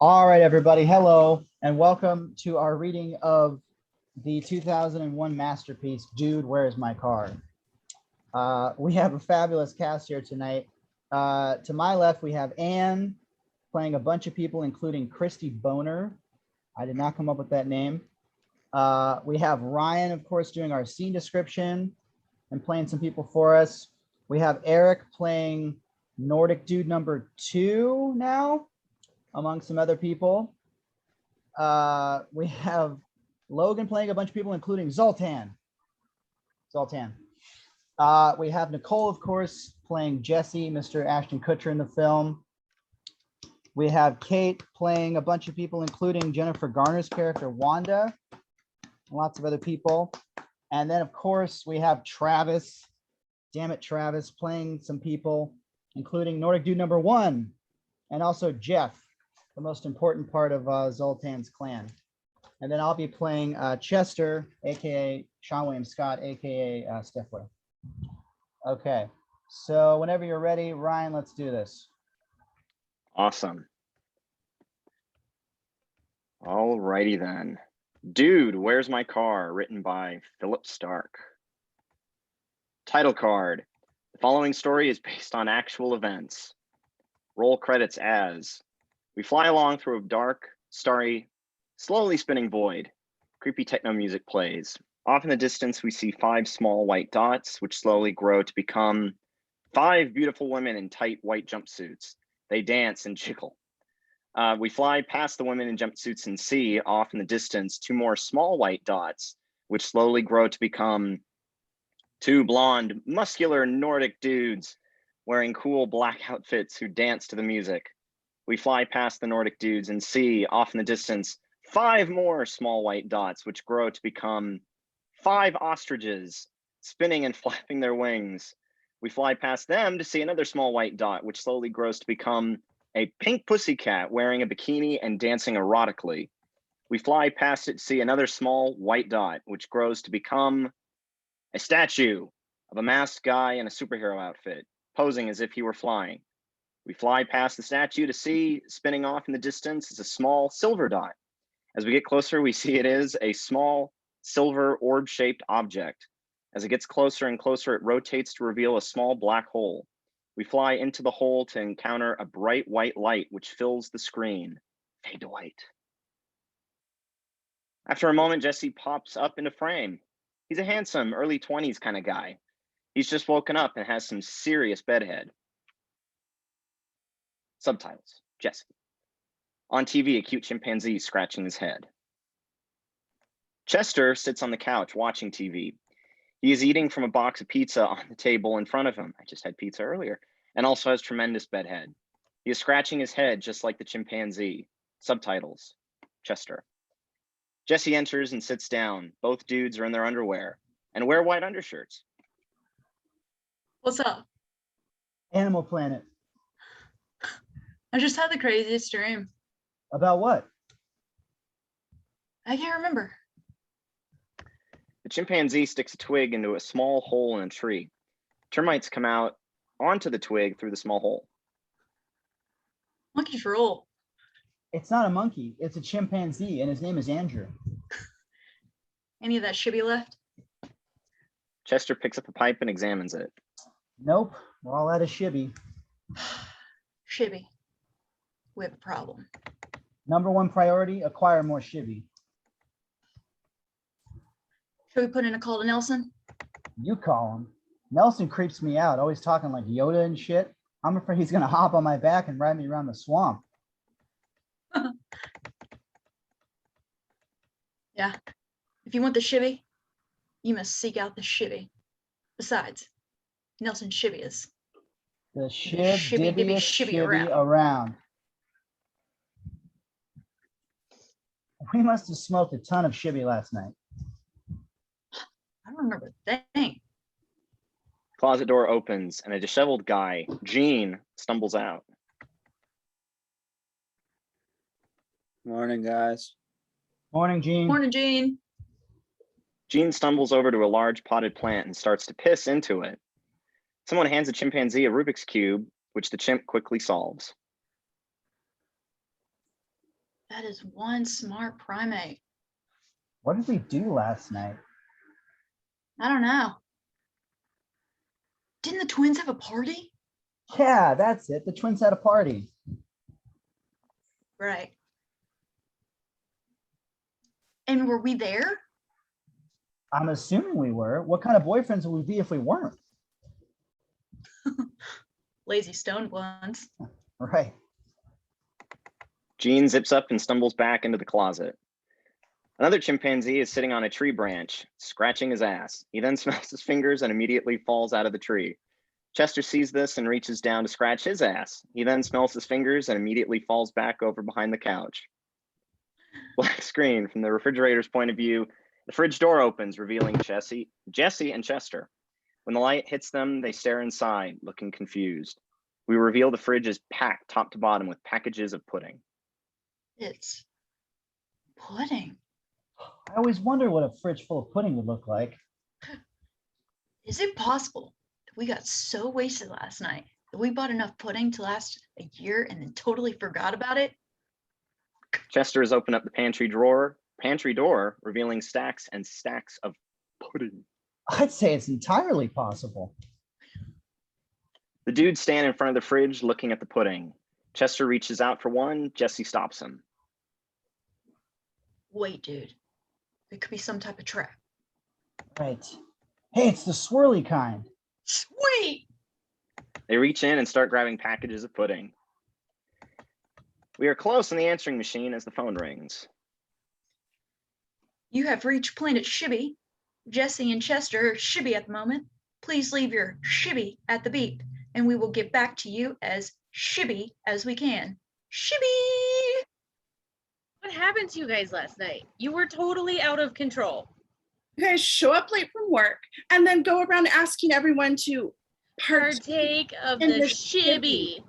All right, everybody. Hello, and welcome to our reading of the 2001 masterpiece, Dude, Where's My Car? We have a fabulous cast here tonight. To my left, we have Anne playing a bunch of people, including Christy Boner. I did not come up with that name. We have Ryan, of course, doing our scene description and playing some people for us. We have Eric playing Nordic Dude number 2 now, among some other people. We have Logan playing a bunch of people, including Zoltan. We have Nicole, of course, playing Jesse, Mr. Ashton Kutcher in the film. We have Kate playing a bunch of people, including Jennifer Garner's character, Wanda, and lots of other people. And then, of course, we have Travis, damn it, Travis, playing some people, including Nordic Dude number 1, and also Jeff, the most important part of Zoltan's clan. And then I'll be playing Chester, aka Sean William Scott, aka Stifler. Okay, so whenever you're ready, Ryan, let's do this. Awesome. All righty then. Dude, Where's My Car? Written by Philip Stark. Title card. The following story is based on actual events. Roll credits as we fly along through a dark, starry, slowly spinning void. Creepy techno music plays. Off in the distance, we see 5 small white dots, which slowly grow to become 5 beautiful women in tight white jumpsuits. They dance and jiggle. We fly past the women in jumpsuits and see, off in the distance, 2 more small white dots, which slowly grow to become 2 blonde, muscular Nordic dudes wearing cool black outfits who dance to the music. We fly past the Nordic dudes and see, off in the distance, 5 more small white dots, which grow to become 5 ostriches spinning and flapping their wings. We fly past them to see another small white dot, which slowly grows to become a pink pussycat wearing a bikini and dancing erotically. We fly past it to see another small white dot, which grows to become a statue of a masked guy in a superhero outfit, posing as if he were flying. We fly past the statue to see, spinning off in the distance, is a small silver dot. As we get closer, we see it is a small silver orb-shaped object. As it gets closer and closer, it rotates to reveal a small black hole. We fly into the hole to encounter a bright white light which fills the screen. Fade to white. After a moment, Jesse pops up into frame. He's a handsome, early 20s kind of guy. He's just woken up and has some serious bedhead. Subtitles, Jesse. On TV, a cute chimpanzee scratching his head. Chester sits on the couch watching TV. He is eating from a box of pizza on the table in front of him. I just had pizza earlier. And also has tremendous bedhead. He is scratching his head just like the chimpanzee. Subtitles, Chester. Jesse enters and sits down. Both dudes are in their underwear and wear white undershirts. What's up? Animal Planet. I just had the craziest dream. About what? I can't remember. The chimpanzee sticks a twig into a small hole in a tree. Termites come out onto the twig through the small hole. Monkeys rule. It's not a monkey. It's a chimpanzee, and his name is Andrew. Any of that shibby left? Chester picks up a pipe and examines it. Nope, we're all out of shibby. Shibby. We have a problem. Number 1 priority, acquire more shibby. Should we put in a call to Nelson? You call him. Nelson creeps me out, always talking like Yoda and shit. I'm afraid he's gonna hop on my back and ride me around the swamp. Yeah. If you want the shibby, you must seek out the shibby. Besides, Nelson shibby is. The shibby shibby around. We must have smoked a ton of shibby last night. I don't remember a thing. Closet door opens and a disheveled guy, Gene, stumbles out. Morning, guys. Morning, Gene. Morning, Gene. Gene stumbles over to a large potted plant and starts to piss into it. Someone hands a chimpanzee a Rubik's Cube, which the chimp quickly solves. That is one smart primate. What did we do last night? I don't know. Didn't the twins have a party? Yeah, that's it. The twins had a party. Right. And were we there? I'm assuming we were. What kind of boyfriends would we be if we weren't? Lazy stone ones. Right. Gene zips up and stumbles back into the closet. Another chimpanzee is sitting on a tree branch, scratching his ass. He then smells his fingers and immediately falls out of the tree. Chester sees this and reaches down to scratch his ass. He then smells his fingers and immediately falls back over behind the couch. Black screen. From the refrigerator's point of view, the fridge door opens, revealing Jesse, and Chester. When the light hits them, they stare inside, looking confused. We reveal the fridge is packed top to bottom with packages of pudding. It's pudding. I always wonder what a fridge full of pudding would look like. Is it possible that we got so wasted last night that we bought enough pudding to last a year and then totally forgot about it? Chester has opened up the pantry door, revealing stacks and stacks of pudding. I'd say it's entirely possible. The dudes stand in front of the fridge looking at the pudding. Chester reaches out for one. Jesse stops him. Wait, dude. It could be some type of trap. Right. Hey, it's the swirly kind. Sweet! They reach in and start grabbing packages of pudding. We are close on the answering machine as the phone rings. You have reached Planet Shibby. Jesse and Chester are Shibby at the moment. Please leave your Shibby at the beep, and we will get back to you as Shibby as we can. Shibby! What happened to you guys last night? You were totally out of control. You guys show up late from work and then go around asking everyone to Partake of in the the shibby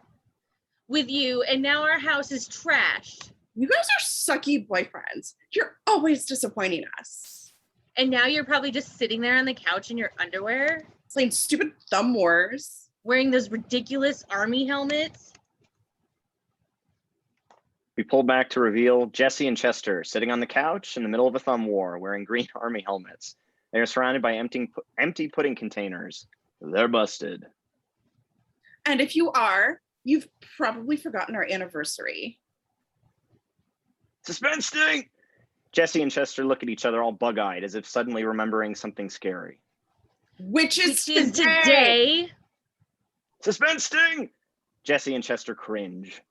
with you, and now our house is trashed. You guys are sucky boyfriends. You're always disappointing us. And now you're probably just sitting there on the couch in your underwear, Playing stupid thumb wars. wearing those ridiculous army helmets. We pull back to reveal Jesse and Chester sitting on the couch in the middle of a thumb war, wearing green army helmets. They are surrounded by empty pudding containers. They're busted. And if you are, you've probably forgotten our anniversary. Suspense sting! Jesse and Chester look at each other all bug-eyed, as if suddenly remembering something scary. Which is Which is today. today. Suspense sting! Jesse and Chester cringe.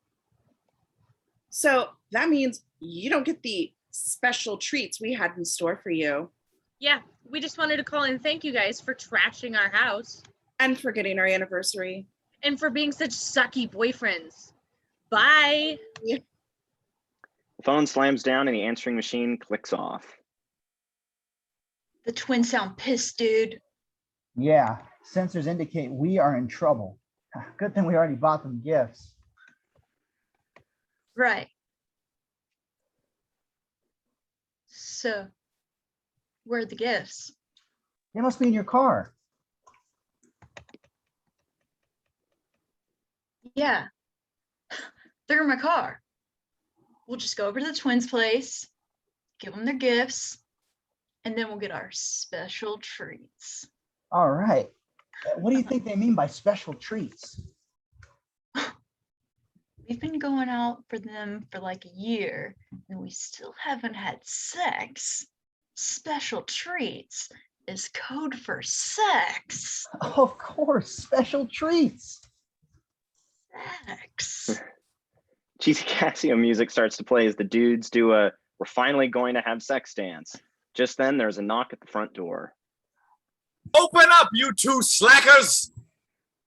So that means you don't get the special treats we had in store for you. Yeah, we just wanted to call and thank you guys for trashing our house And forgetting our anniversary. and for being such sucky boyfriends. Bye. The phone slams down and the answering machine clicks off. The twins sound pissed, dude. Yeah, sensors indicate we are in trouble. Good thing we already bought them gifts. Right. So, where are the gifts? They must be in your car. Yeah. They're in my car. We'll just go over to the twins' place, give them their gifts, and then we'll get our special treats. All right. What do you think they mean by special treats? We've been going out for them for like a year, and we still haven't had sex. Special treats is code for sex. Of course, special treats. Sex. Cheesy Casio music starts to play as the dudes do a "we're finally going to have sex" dance. Just then, there's a knock at the front door. Open up, you two slackers!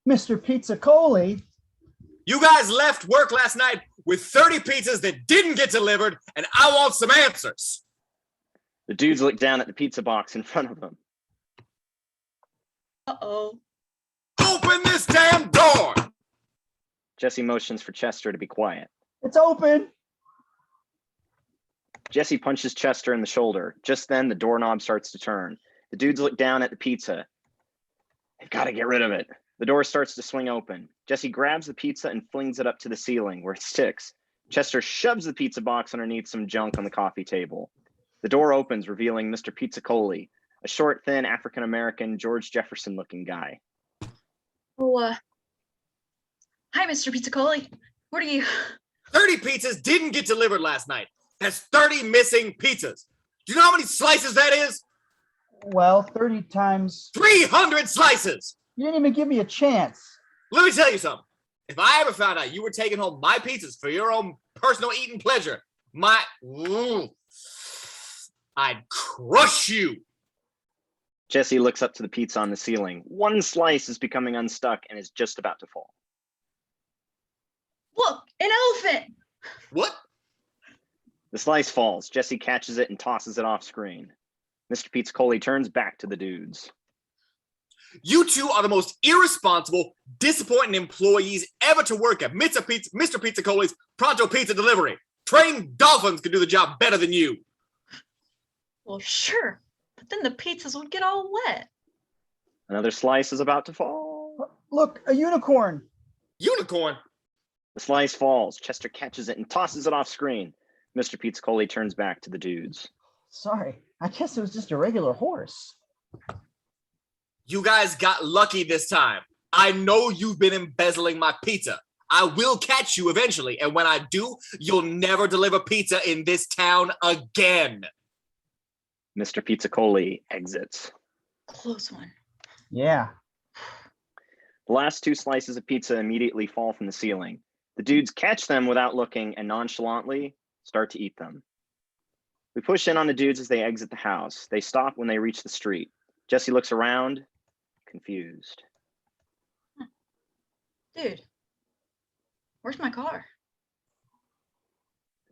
Mr. Pizza Coley. You guys left work last night with 30 pizzas that didn't get delivered, and I want some answers. The dudes look down at the pizza box in front of them. Uh-oh. Open this damn door! Jesse motions for Chester to be quiet. It's open. Jesse punches Chester in the shoulder. Just then, the doorknob starts to turn. The dudes look down at the pizza. They've got to get rid of it. The door starts to swing open. Jesse grabs the pizza and flings it up to the ceiling where it sticks. Chester shoves the pizza box underneath some junk on the coffee table. The door opens, revealing Mr. Pizzacoli, a short, thin, African-American, George Jefferson-looking guy. Oh, hi, Mr. Pizzacoli. What are you? 30 pizzas didn't get delivered last night. That's 30 missing pizzas. Do you know how many slices that is? Well, 30 times. 300 slices. You didn't even give me a chance. Let me tell you something. If I ever found out you were taking home my pizzas for your own personal eating pleasure, I'd crush you. Jesse looks up to the pizza on the ceiling. One slice is becoming unstuck and is just about to fall. Look, an elephant. What? The slice falls. Jesse catches it and tosses it off screen. Mr. Pizzacoli turns back to the dudes. You two are the most irresponsible, disappointing employees ever to work at Mr. Pizzacoli's Pronto Pizza Delivery. Trained dolphins could do the job better than you. Well, sure, but then the pizzas would get all wet. Another slice is about to fall. Look, a unicorn. Unicorn? The slice falls. Chester catches it and tosses it off screen. Mr. Pizzacoli turns back to the dudes. Sorry, I guess it was just a regular horse. You guys got lucky this time. I know you've been embezzling my pizza. I will catch you eventually, and when I do, you'll never deliver pizza in this town again. Mr. Pizzacoli exits. Close one. Yeah. The last two slices of pizza immediately fall from the ceiling. The dudes catch them without looking and nonchalantly start to eat them. We push in on the dudes as they exit the house. They stop when they reach the street. Jesse looks around, confused. Dude, where's my car?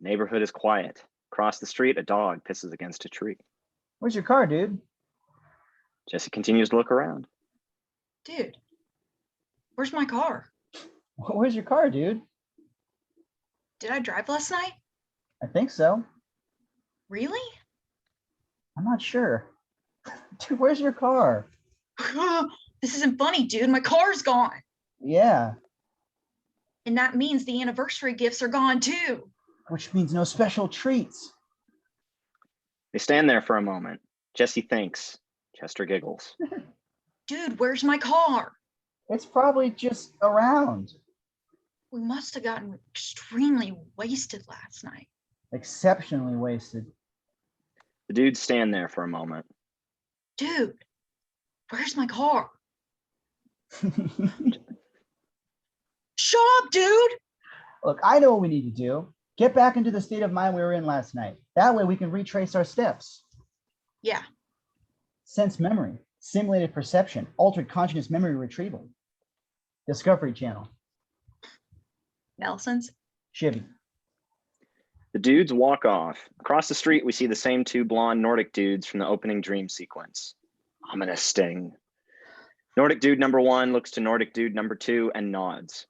The neighborhood is quiet. Across the street, a dog pisses against a tree. Where's your car, dude? Jesse continues to look around. Dude, where's my car? Where's your car, dude? Did I drive last night? I think so. Really? I'm not sure. Dude, where's your car? This isn't funny, dude. My car's gone. Yeah, And that means the anniversary gifts are gone too. which means no special treats. They stand there for a moment. Jesse thinks. Chester giggles. Dude, where's my car? It's probably just around. We must have gotten extremely wasted last night. Exceptionally wasted. The dudes stand there for a moment. Dude, where's my car? Shut up, dude. Look, I know what we need to do. Get back into the state of mind we were in last night. That way we can retrace our steps. Yeah, Sense memory, simulated perception, altered consciousness memory retrieval. Discovery Channel. Nelson's. Chivy. The dudes walk off. Across the street, we see the same two blonde Nordic dudes from the opening dream sequence. Ominous sting. Nordic dude number one looks to Nordic dude number two and nods.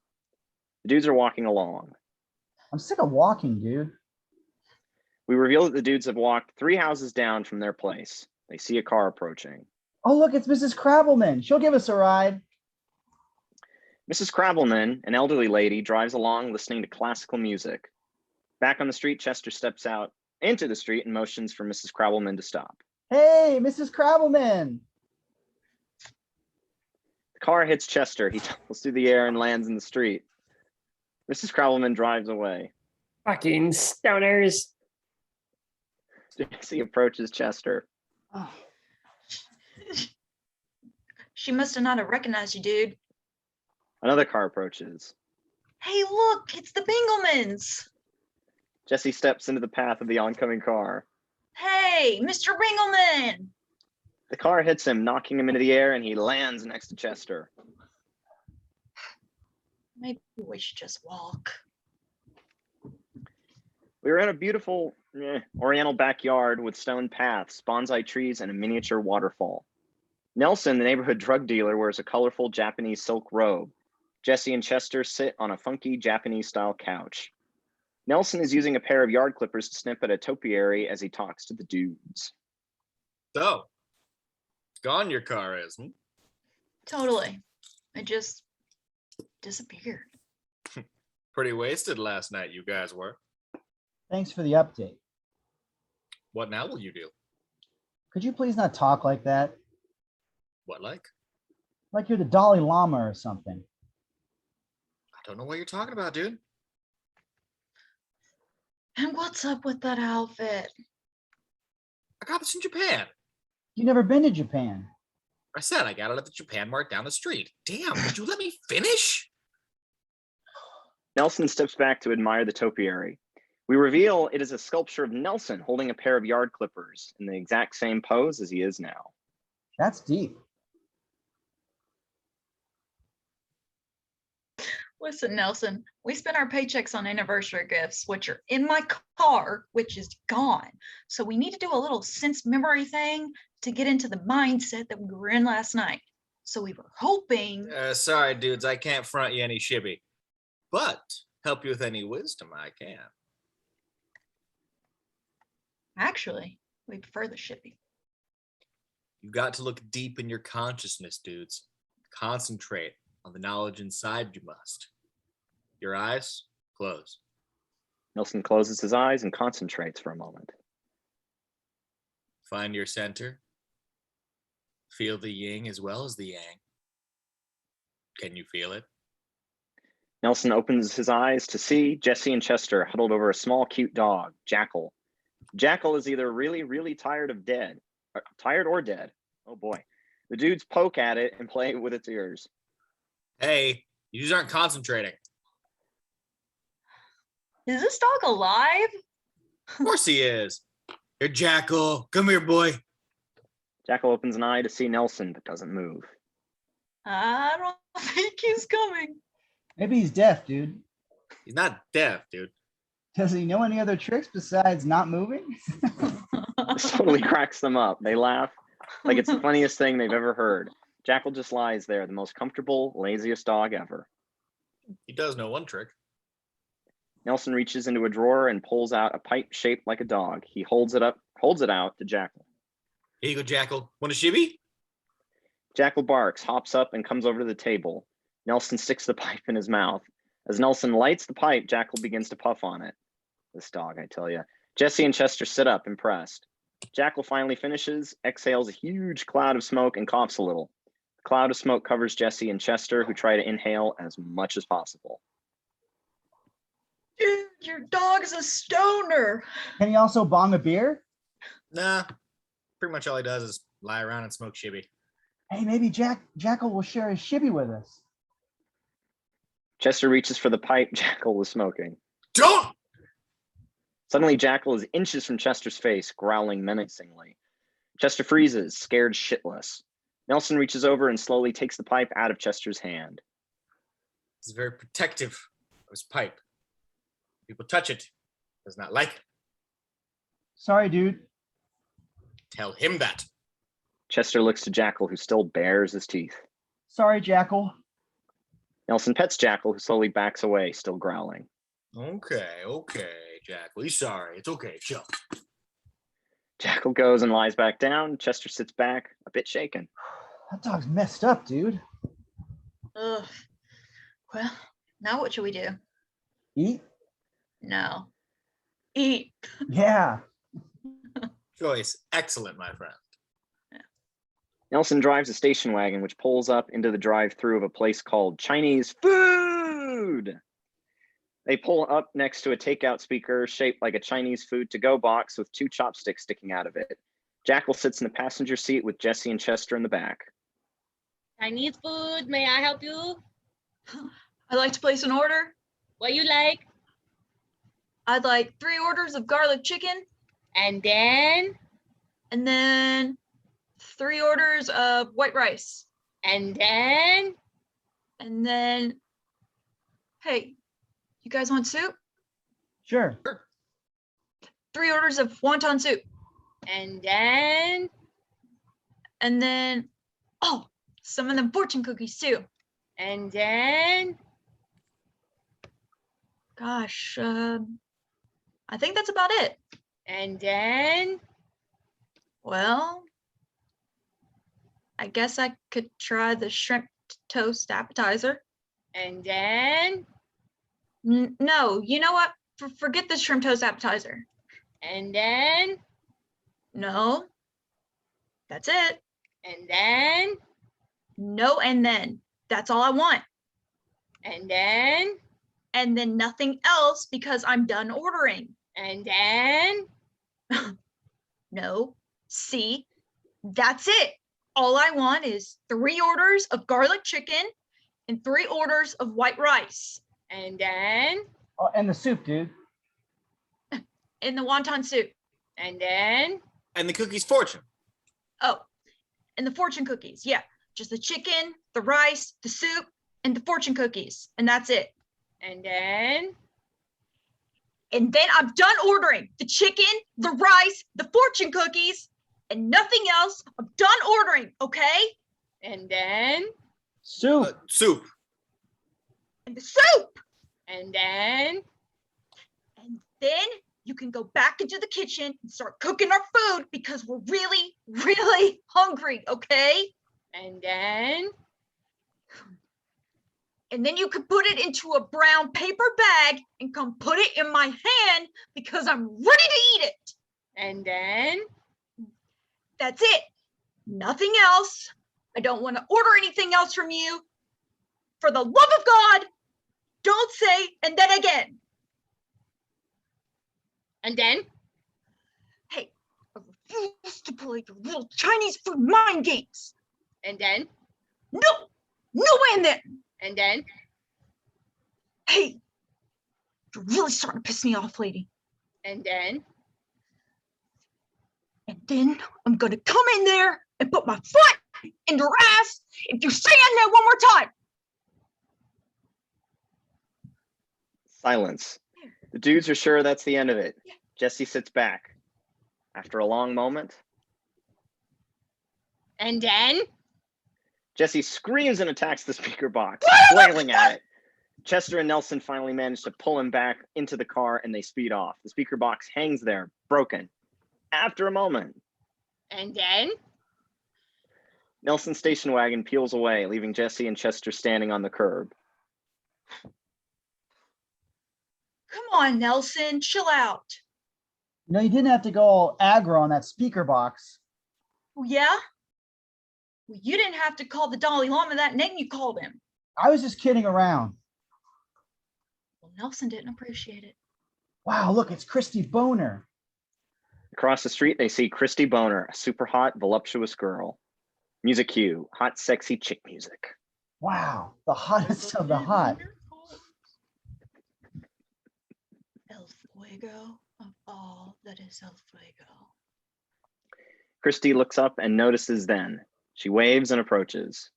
The dudes are walking along. I'm sick of walking, dude. We reveal that the dudes have walked 3 houses down from their place. They see a car approaching. Oh, look, it's Mrs. Crabbleman. She'll give us a ride. Mrs. Crabbleman, an elderly lady, drives along listening to classical music. Back on the street, Chester steps out into the street and motions for Mrs. Crabbleman to stop. Hey, Mrs. Crabbleman. The car hits Chester. He tumbles through the air and lands in the street. Mrs. Crabbleman drives away. Fucking stoners. Jesse approaches Chester. Oh, She must have not have recognized you, dude. Another car approaches. Hey, look, it's the Bingelmans. Jesse steps into the path of the oncoming car. Hey, Mr. Bingelman. The car hits him, knocking him into the air, and he lands next to Chester. Maybe we should just walk. We were in a beautiful oriental backyard with stone paths, bonsai trees, and a miniature waterfall. Nelson, the neighborhood drug dealer, wears a colorful Japanese silk robe. Jesse and Chester sit on a funky Japanese-style couch. Nelson is using a pair of yard clippers to snip at a topiary as he talks to the dudes. So, gone your car is, hmm? Totally. It just disappeared. Pretty wasted last night, you guys were. Thanks for the update. What now will you do? Could you please not talk like that? What like? Like you're the Dalai Lama or something. I don't know what you're talking about, dude. And what's up with that outfit? I got this in Japan. You never been to Japan. I said I got it at the Japan Mart down the street. Damn, would you let me finish? Nelson steps back to admire the topiary. We reveal it is a sculpture of Nelson holding a pair of yard clippers in the exact same pose as he is now. That's deep. Listen, Nelson, we spent our paychecks on anniversary gifts, which are in my car, which is gone. So we need to do a little sense memory thing to get into the mindset that we were in last night. So we were hoping. Sorry, dudes, I can't front you any shibby. But help you with any wisdom I can. Actually, we prefer the shippy. You got to look deep in your consciousness, dudes. Concentrate on the knowledge inside you must. Your eyes, close. Nelson closes his eyes and concentrates for a moment. Find your center. Feel the yin as well as the yang. Can you feel it? Nelson opens his eyes to see Jesse and Chester huddled over a small, cute dog, Jackal. Jackal is either really tired or dead. Oh boy. The dudes poke at it and play with its ears. Hey, you just aren't concentrating. Is this dog alive? Of course he is. Here, Jackal. Come here, boy. Jackal opens an eye to see Nelson, but doesn't move. I don't think he's coming. Maybe he's deaf, dude. He's not deaf, dude. Does he know any other tricks besides not moving? This totally cracks them up. They laugh like it's the funniest thing they've ever heard. Jackal just lies there, the most comfortable, laziest dog ever. He does know one trick. Nelson reaches into a drawer and pulls out a pipe shaped like a dog. He holds it out to Jackal. Here you go, Jackal. Want a shibby? Jackal barks, hops up, and comes over to the table. Nelson sticks the pipe in his mouth. As Nelson lights the pipe, Jackal begins to puff on it. This dog, I tell you. Jesse and Chester sit up, impressed. Jackal finally finishes, exhales a huge cloud of smoke, and coughs a little. The cloud of smoke covers Jesse and Chester, who try to inhale as much as possible. Dude, your dog's a stoner. Can he also bong a beer? Nah. Pretty much all he does is lie around and smoke shibby. Hey, maybe Jackal will share his shibby with us. Chester reaches for the pipe Jackal was smoking. Don't! Suddenly, Jackal is inches from Chester's face, growling menacingly. Chester freezes, scared shitless. Nelson reaches over and slowly takes the pipe out of Chester's hand. He's very protective of his pipe. People touch it. Does not like it. Sorry, dude. Tell him that. Chester looks to Jackal, who still bares his teeth. Sorry, Jackal. Nelson pets Jackal, who slowly backs away, still growling. Okay, Jackal. He's sorry. It's okay. Chill. Jackal goes and lies back down. Chester sits back, a bit shaken. That dog's messed up, dude. Ugh. Well, now what should we do? Eat? No. Eat. Yeah. Choice. Excellent, my friend. Nelson drives a station wagon, which pulls up into the drive-thru of a place called Chinese Food. They pull up next to a takeout speaker shaped like a Chinese food to-go box with 2 chopsticks sticking out of it. Jackal sits in the passenger seat with Jesse and Chester in the back. Chinese food, may I help you? I'd like to place an order. What you like? I'd like 3 orders of garlic chicken And then, and then 3 orders of white rice. and then, And then, hey, you guys want soup? Sure. 3 orders of wonton soup. and then, And then, oh, some of them fortune cookies too. and then, Gosh, I think that's about it. and then, Well, I guess I could try the shrimp toast appetizer. and then, No, you know what? Forget this shrimp toast appetizer. And then, No, that's it. and then, No, and then. That's all I want. and then, And then nothing else because I'm done ordering. and then. No, see, that's it. All I want is 3 orders of garlic chicken and 3 orders of white rice And then, Oh, and the soup, dude. and the wonton soup. and then, And the cookie's fortune. Oh, and the fortune cookies. Yeah, just the chicken, the rice, the soup, and the fortune cookies. And that's it. and then, And then I'm done ordering the chicken, the rice, the fortune cookies, and nothing else. I'm done ordering, okay? and then, Soup. Soup. And the soup. and then, And then you can go back into the kitchen and start cooking our food because we're really, really hungry, okay? and then, And then you can put it into a brown paper bag and come put it in my hand because I'm ready to eat it. and then, That's it. Nothing else. I don't want to order anything else from you. For the love of God, don't say and then again. and then, Hey, I refuse to play your little Chinese food mind games. and then, No and then. and then, Hey, you're really starting to piss me off, lady. and then, And then I'm gonna come in there and put my foot in your ass if you say in there one more time. Silence. The dudes are sure that's the end of it. Yeah. Jesse sits back. After a long moment, and then, Jesse screams and attacks the speaker box, flailing at it. Chester and Nelson finally manage to pull him back into the car and they speed off. The speaker box hangs there, broken. After a moment, and then, Nelson's station wagon peels away, leaving Jesse and Chester standing on the curb. Come on, Nelson, chill out. You know, you didn't have to go all aggro on that speaker box. Oh, yeah? Well, you didn't have to call the Dalai Lama that name you called him. I was just kidding around. Well, Nelson didn't appreciate it. Wow, look, it's Christy Boner. Across the street, they see Christy Boner, a super hot, voluptuous girl. Music cue, hot, sexy chick music. Wow, the hottest of the hot. El fuego of all that is el fuego. Christy looks up and notices then. She waves and approaches.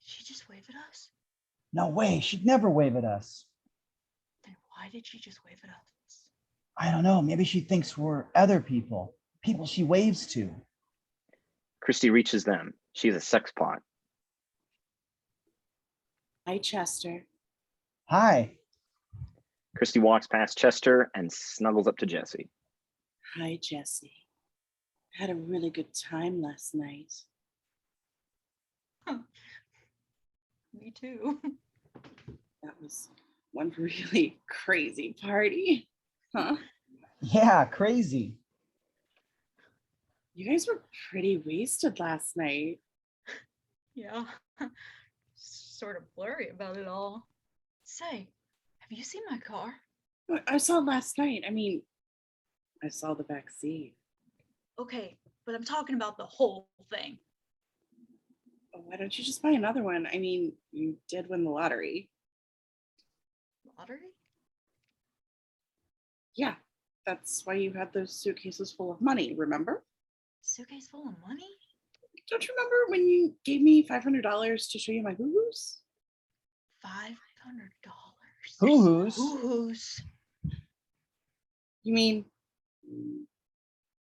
Did she just wave at us? No way, she'd never wave at us. Then why did she just wave at us? I don't know, maybe she thinks we're other people she waves to. Christy reaches them. She's a sex pot. Hi, Chester. Hi. Christy walks past Chester and snuggles up to Jesse. Hi, Jesse. Had a really good time last night. Me too. That was one really crazy party. Huh? Yeah, crazy. You guys were pretty wasted last night. Yeah. Sort of blurry about it all. Say, have you seen my car? I saw it last night. I mean, I saw the back seat. Okay, but I'm talking about the whole thing. Why don't you just buy another one? I mean, you did win the lottery. Lottery? Yeah, that's why you had those suitcases full of money, remember? Suitcase full of money? Don't you remember when you gave me $500 to show you my hoo-hoos? $500. Hoo-hoos? Hoo-hoos. You mean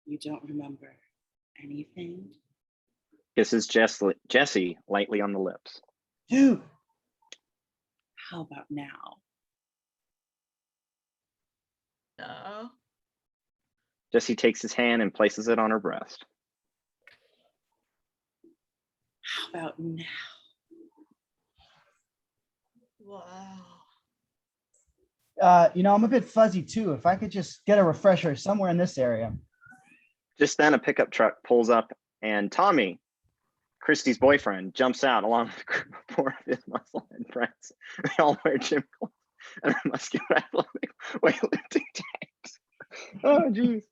you don't remember anything? Kisses Jesse lightly on the lips. Dude, How about now? No. Jesse takes his hand and places it on her breast. How about now? Wow. I'm a bit fuzzy too. If I could just get a refresher somewhere in this area. Just then, a pickup truck pulls up, and Tommy, Christy's boyfriend, jumps out along with a group of four of his musclehead friends. They all wear gym clothes and are muscular athletic weightlifting tanks. Oh, geez.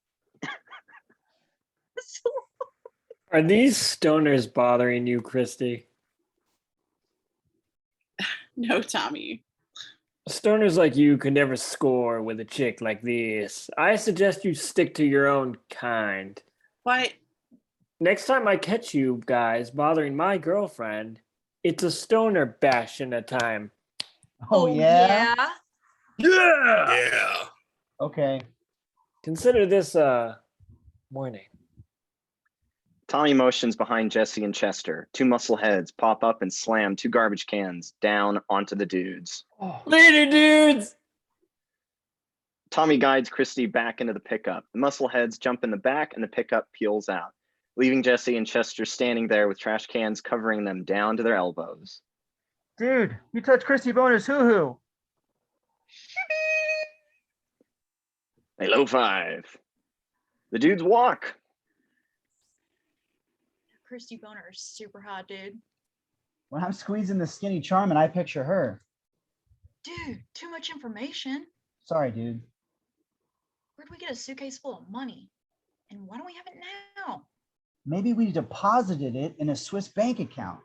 Are these stoners bothering you, Christy? No, Tommy. Stoners like you could never score with a chick like this. I suggest you stick to your own kind. What? Next time I catch you guys bothering my girlfriend, it's a stoner bash in a time. Oh, yeah? Yeah! Yeah. Okay. Consider this warning. Tommy motions behind Jesse and Chester. Two muscle heads pop up and slam two garbage cans down onto the dudes. Later, dudes! Tommy guides Christy back into the pickup. The muscle heads jump in the back and the pickup peels out, leaving Jesse and Chester standing there with trash cans covering them down to their elbows. Dude, you touched Christy Boner's hoo-hoo. They low five. The dudes walk. Christy Boner is super hot, dude. When I'm squeezing the skinny Charmin, I picture her. Dude, too much information. Sorry, dude. Where'd we get a suitcase full of money? And why don't we have it now? Maybe we deposited it in a Swiss bank account.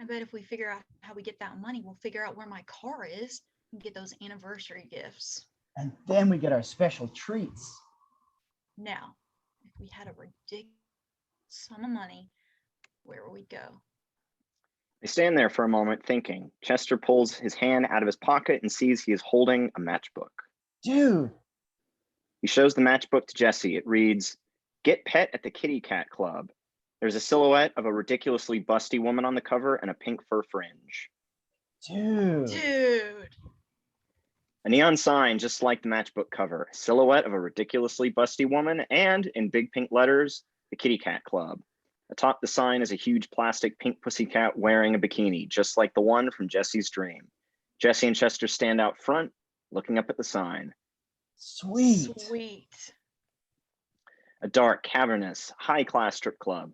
I bet if we figure out how we get that money, we'll figure out where my car is and get those anniversary gifts. And then we get our special treats. Now, if we had a ridiculous sum of money, where would we go? They stand there for a moment thinking. Chester pulls his hand out of his pocket and sees he is holding a matchbook. Dude. He shows the matchbook to Jesse. It reads, "Get pet at the Kitty Cat Club." There's a silhouette of a ridiculously busty woman on the cover and a pink fur fringe. Dude. Dude. A neon sign just like the matchbook cover, a silhouette of a ridiculously busty woman, and in big pink letters, the Kitty Cat Club. Atop the sign is a huge plastic pink pussycat wearing a bikini, just like the one from Jesse's dream. Jesse and Chester stand out front, looking up at the sign. Sweet. Sweet. A dark, cavernous, high-class strip club.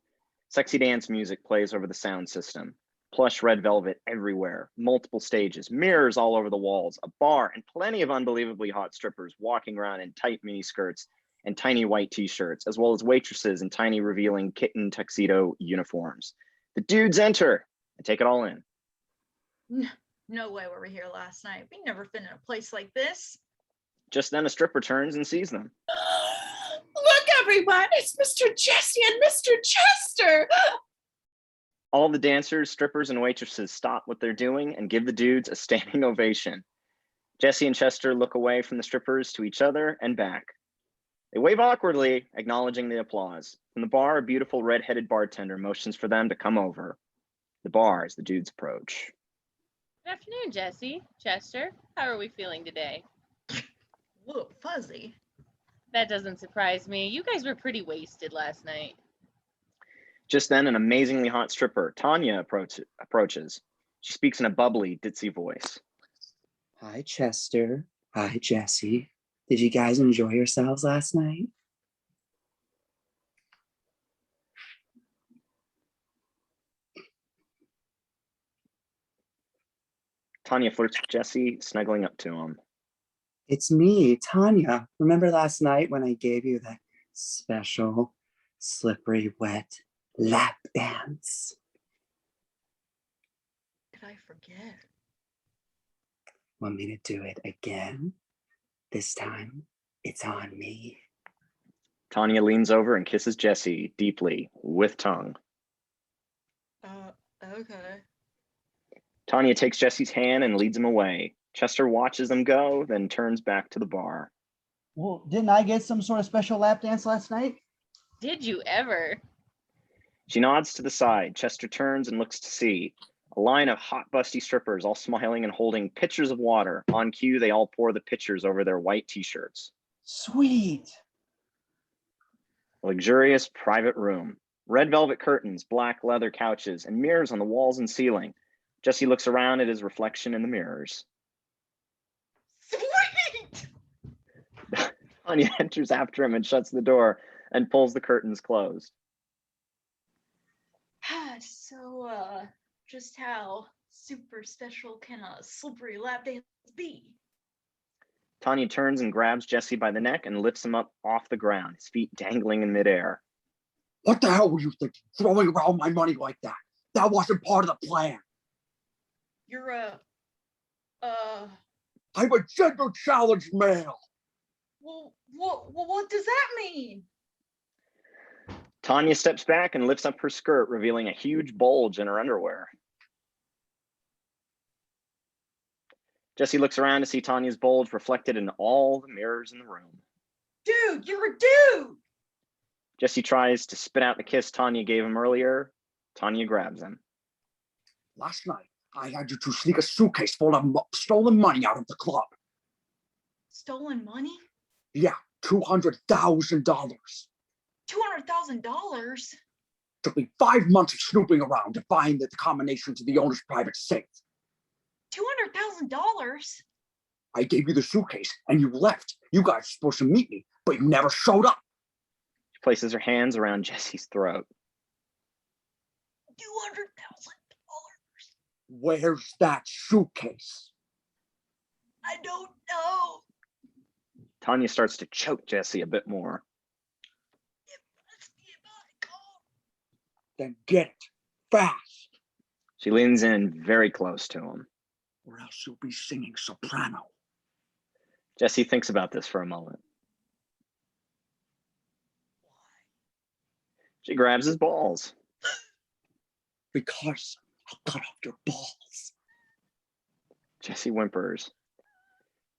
Sexy dance music plays over the sound system. Plush red velvet everywhere, multiple stages, mirrors all over the walls, a bar, and plenty of unbelievably hot strippers walking around in tight mini skirts and tiny white t-shirts, as well as waitresses in tiny revealing kitten tuxedo uniforms. The dudes enter and take it all in. No way we were here last night. We never been in a place like this. Just then a stripper turns and sees them. Look, everyone, it's Mr. Jesse and Mr. Chester. All the dancers, strippers, and waitresses stop what they're doing and give the dudes a standing ovation. Jesse and Chester look away from the strippers to each other and back. They wave awkwardly, acknowledging the applause. From the bar, a beautiful red-headed bartender motions for them to come over. The bar as the dudes approach. Good afternoon, Jesse. Chester, how are we feeling today? Whoa, fuzzy. That doesn't surprise me. You guys were pretty wasted last night. Just then, an amazingly hot stripper, Tanya, approaches. She speaks in a bubbly, ditzy voice. Hi, Chester. Hi, Jesse. Did you guys enjoy yourselves last night? Tanya flirts with Jesse, snuggling up to him. It's me, Tanya. Remember last night when I gave you that special, slippery, wet lap dance? Did I forget? Want me to do it again? This time, it's on me. Tanya leans over and kisses Jesse deeply, with tongue. Okay. Tanya takes Jesse's hand and leads him away. Chester watches them go, then turns back to the bar. Well, didn't I get some sort of special lap dance last night? Did you ever? She nods to the side. Chester turns and looks to see. A line of hot, busty strippers, all smiling and holding pitchers of water. On cue, they all pour the pitchers over their white t-shirts. Sweet. A luxurious private room. Red velvet curtains, black leather couches, and mirrors on the walls and ceiling. Jesse looks around at his reflection in the mirrors. Sweet! Tanya enters after him and shuts the door and pulls the curtains closed. So, just how super special can a slippery lap dance be? Tanya turns and grabs Jesse by the neck and lifts him up off the ground, his feet dangling in midair. What the hell were you thinking, throwing around my money like that? That wasn't part of the plan. You're I'm a gender challenged male. well, what does that mean? Tanya steps back and lifts up her skirt, revealing a huge bulge in her underwear. Jesse looks around to see Tanya's bulge reflected in all the mirrors in the room. Dude, you're a dude! Jesse tries to spit out the kiss Tanya gave him earlier. Tanya grabs him. Last night, I had you to sneak a suitcase full of stolen money out of the club. Stolen money? Yeah, $200,000. $200,000? Took me 5 months of snooping around to find the combination to the owner's private safe. $200,000? I gave you the suitcase and you left. You guys were supposed to meet me, but you never showed up. She places her hands around Jesse's throat. $200,000? Where's that suitcase? I don't know. Tanya starts to choke Jesse a bit more. It must be my car. Then get it, fast, She leans in very close to him. or else you'll be singing soprano. Jesse thinks about this for a moment. She grabs his balls. Because I'll cut off your balls. Jesse whimpers.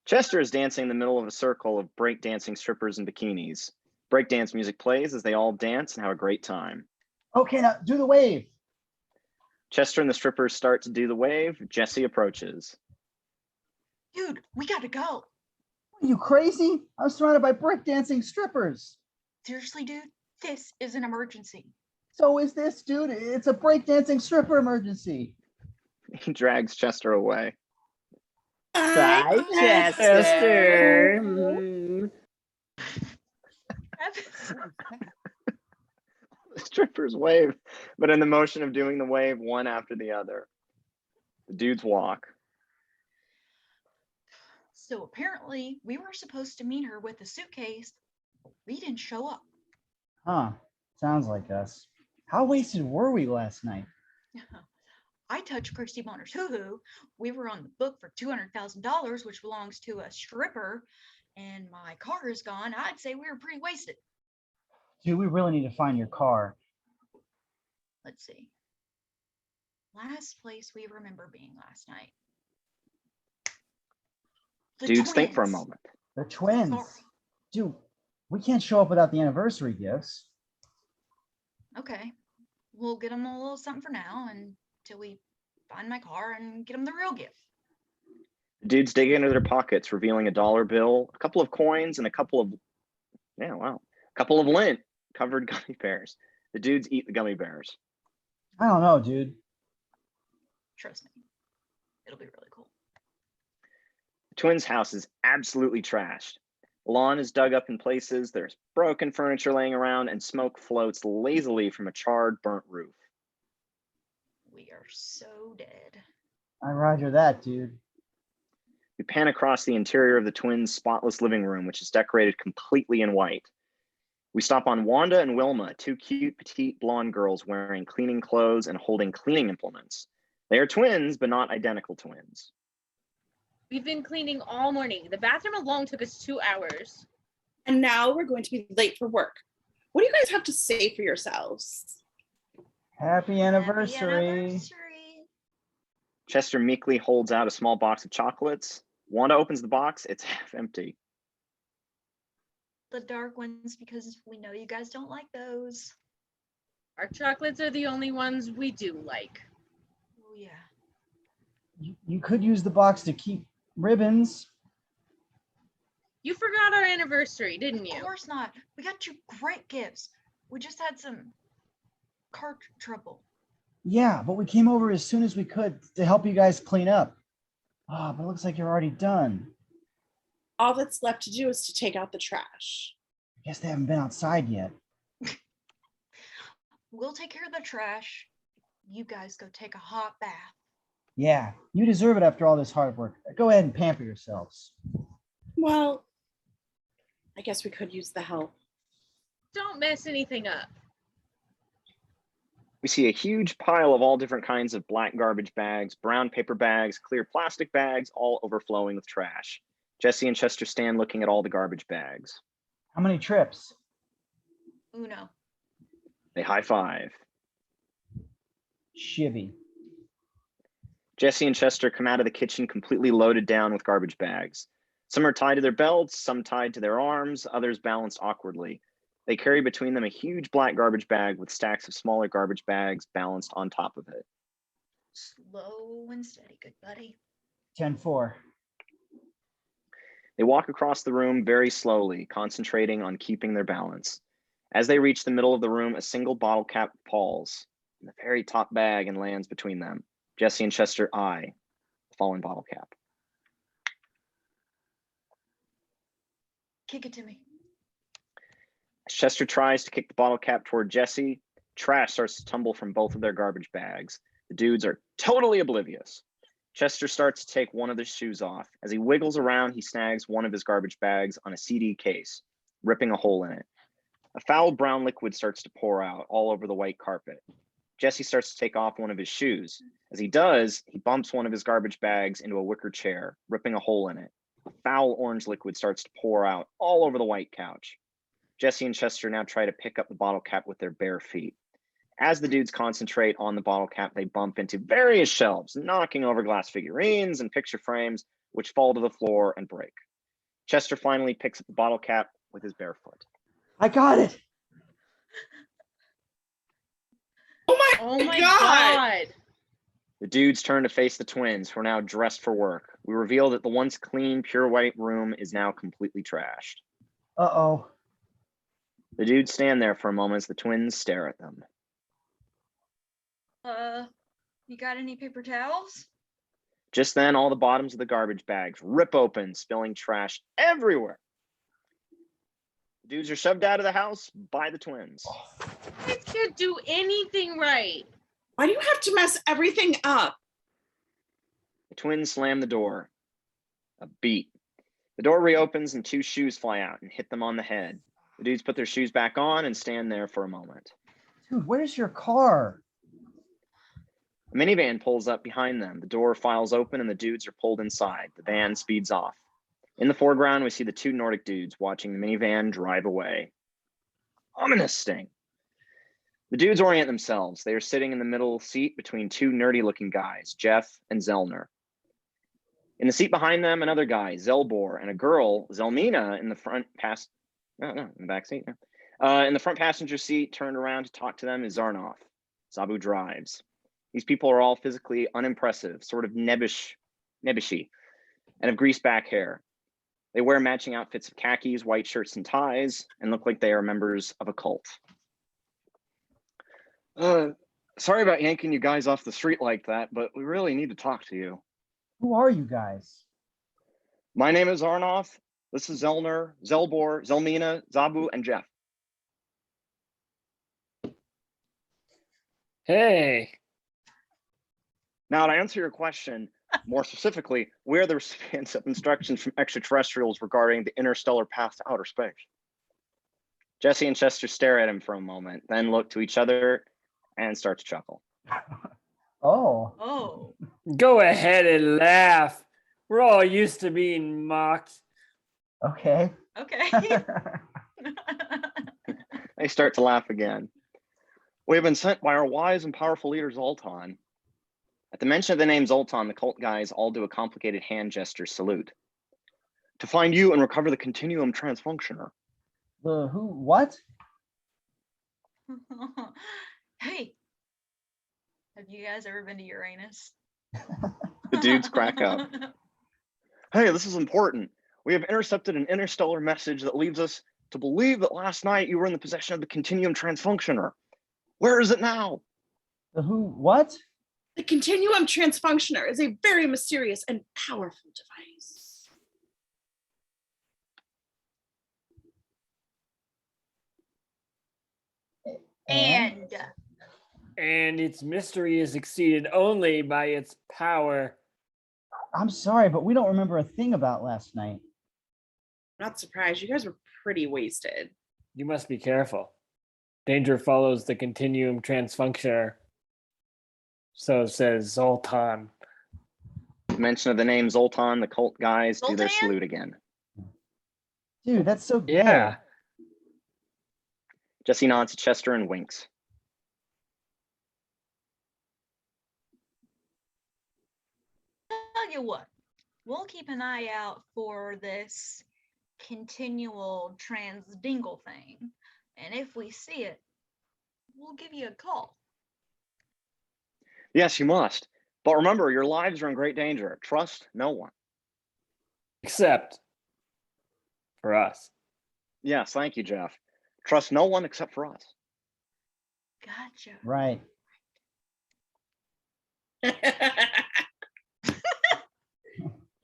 Chester is dancing in the middle of a circle of breakdancing strippers in bikinis. Breakdance music plays as they all dance and have a great time. Okay, now do the wave. Chester and the strippers start to do the wave. Jesse approaches. Dude, we gotta go. Are you crazy? I'm surrounded by breakdancing strippers. Seriously, dude, this is an emergency. So is this, dude. It's a breakdancing stripper emergency. He drags Chester away. Bye, Chester. Mm. The strippers wave, but in the motion of doing the wave one after the other. The dudes walk. So apparently, we were supposed to meet her with a suitcase. We didn't show up. Huh. Sounds like us. How wasted were we last night? I touched Christy Bonner's hoo-hoo. We were on the book for $200,000, which belongs to a stripper, and my car is gone. I'd say we were pretty wasted. Dude, we really need to find your car. Let's see. Last place we remember being last night. The Dudes think for a twins. moment. The twins. Sorry. Dude, we can't show up without the anniversary gifts. Okay. We'll get them a little something for now until we find my car and get them the real gift. The dudes dig into their pockets, revealing a dollar bill, a couple of coins, and a couple of lint covered gummy bears. The dudes eat the gummy bears. I don't know, dude. Trust me. It'll be really cool. The twins' house is absolutely trashed. The lawn is dug up in places, there's broken furniture laying around, and smoke floats lazily from a charred, burnt roof. We are so dead. I roger that, dude. We pan across the interior of the twins' spotless living room, which is decorated completely in white. We stop on Wanda and Wilma, two cute, petite blonde girls wearing cleaning clothes and holding cleaning implements. They are twins, but not identical twins. We've been cleaning all morning. The bathroom alone took us 2 hours. And now we're going to be late for work. What do you guys have to say for yourselves? Happy anniversary. Happy anniversary. Chester meekly holds out a small box of chocolates. Wanda opens the box. It's half empty. The dark ones, because we know you guys don't like those. Our chocolates are the only ones we do like. Oh, yeah. You could use the box to keep ribbons. You forgot our anniversary, didn't you? Of course not. We got you great gifts. We just had some car trouble. Yeah, but we came over as soon as we could to help you guys clean up. Ah, but it looks like you're already done. All that's left to do is to take out the trash. I guess they haven't been outside yet. We'll take care of the trash. You guys go take a hot bath. Yeah, you deserve it after all this hard work. Go ahead and pamper yourselves. Well, I guess we could use the help. Don't mess anything up. We see a huge pile of all different kinds of black garbage bags, brown paper bags, clear plastic bags, all overflowing with trash. Jesse and Chester stand looking at all the garbage bags. How many trips? Uno. They high five. Shivvy. Jesse and Chester come out of the kitchen completely loaded down with garbage bags. Some are tied to their belts, some tied to their arms, others balanced awkwardly. They carry between them a huge black garbage bag with stacks of smaller garbage bags balanced on top of it. Slow and steady, good buddy. 10-4. They walk across the room very slowly, concentrating on keeping their balance. As they reach the middle of the room, a single bottle cap falls in the very top bag and lands between them. Jesse and Chester eye the fallen bottle cap. Kick it to me. As Chester tries to kick the bottle cap toward Jesse, trash starts to tumble from both of their garbage bags. The dudes are totally oblivious. Chester starts to take one of his shoes off. As he wiggles around, he snags one of his garbage bags on a CD case, ripping a hole in it. A foul brown liquid starts to pour out all over the white carpet. Jesse starts to take off one of his shoes. As he does, he bumps one of his garbage bags into a wicker chair, ripping a hole in it. A foul orange liquid starts to pour out all over the white couch. Jesse and Chester now try to pick up the bottle cap with their bare feet. As the dudes concentrate on the bottle cap, they bump into various shelves, knocking over glass figurines and picture frames, which fall to the floor and break. Chester finally picks up the bottle cap with his bare foot. I got it. Oh my God. The dudes turn to face the twins, who are now dressed for work. We reveal that the once clean, pure white room is now completely trashed. Uh-oh. The dudes stand there for a moment as the twins stare at them. You got any paper towels? Just then, all the bottoms of the garbage bags rip open, spilling trash everywhere. The dudes are shoved out of the house by the twins. You guys can't do anything right. Why do you have to mess everything up? The twins slam the door. A beat. The door reopens and two shoes fly out and hit them on the head. The dudes put their shoes back on and stand there for a moment. Dude, where's your car? A minivan pulls up behind them. The door files open and the dudes are pulled inside. The van speeds off. In the foreground, we see the two Nordic dudes watching the minivan drive away. Ominous sting. The dudes orient themselves. They are sitting in the middle seat between two nerdy-looking guys, Jeff and Zellner. In the seat behind them, another guy, Zelbor, and a girl, Zelmina, in the in the back seat. In the front passenger seat, turned around to talk to them, is Zarnoff. Zabu drives. These people are all physically unimpressive, sort of nebbishy, and have greased back hair. They wear matching outfits of khakis, white shirts, and ties, and look like they are members of a cult. Sorry about yanking you guys off the street like that, but we really need to talk to you. Who are you guys? My name is Arnoff. This is Zellner, Zelbor, Zelmina, Zabu, and Jeff. Hey. Now, to answer your question, more specifically, we're the recipients of instructions from extraterrestrials regarding the interstellar path to outer space. Jesse and Chester stare at him for a moment, then look to each other and start to chuckle. Oh. Oh. Go ahead and laugh. We're all used to being mocked. Okay. Okay. They start to laugh again. We have been sent by our wise and powerful leader, Zoltan. At the mention of the name Zoltan, the cult guys all do a complicated hand gesture salute. To find you and recover the continuum transfunctioner. The who? What? Hey, have you guys ever been to Uranus? The dudes crack up. Hey, this is important. We have intercepted an interstellar message that leads us to believe that last night you were in the possession of the continuum transfunctioner. Where is it now? The who? What? The continuum transfunctioner is a very mysterious and powerful device. And And its mystery is exceeded only by its power. I'm sorry, but we don't remember a thing about last night. Not surprised. You guys were pretty wasted. You must be careful. Danger follows the continuum transfunctioner. So says Zoltan. Mention of the name Zoltan, the cult guys do their Zoltan? salute again. Dude, that's so gay. Yeah. Jesse nods to Chester and winks. tell you what, we'll keep an eye out for this continual transdingle thing. And if we see it, we'll give you a call. Yes, you must. But remember, your lives are in great danger. Trust no one. Except for us. Yes, thank you, Jeff. Trust no one except for us. Gotcha. Right.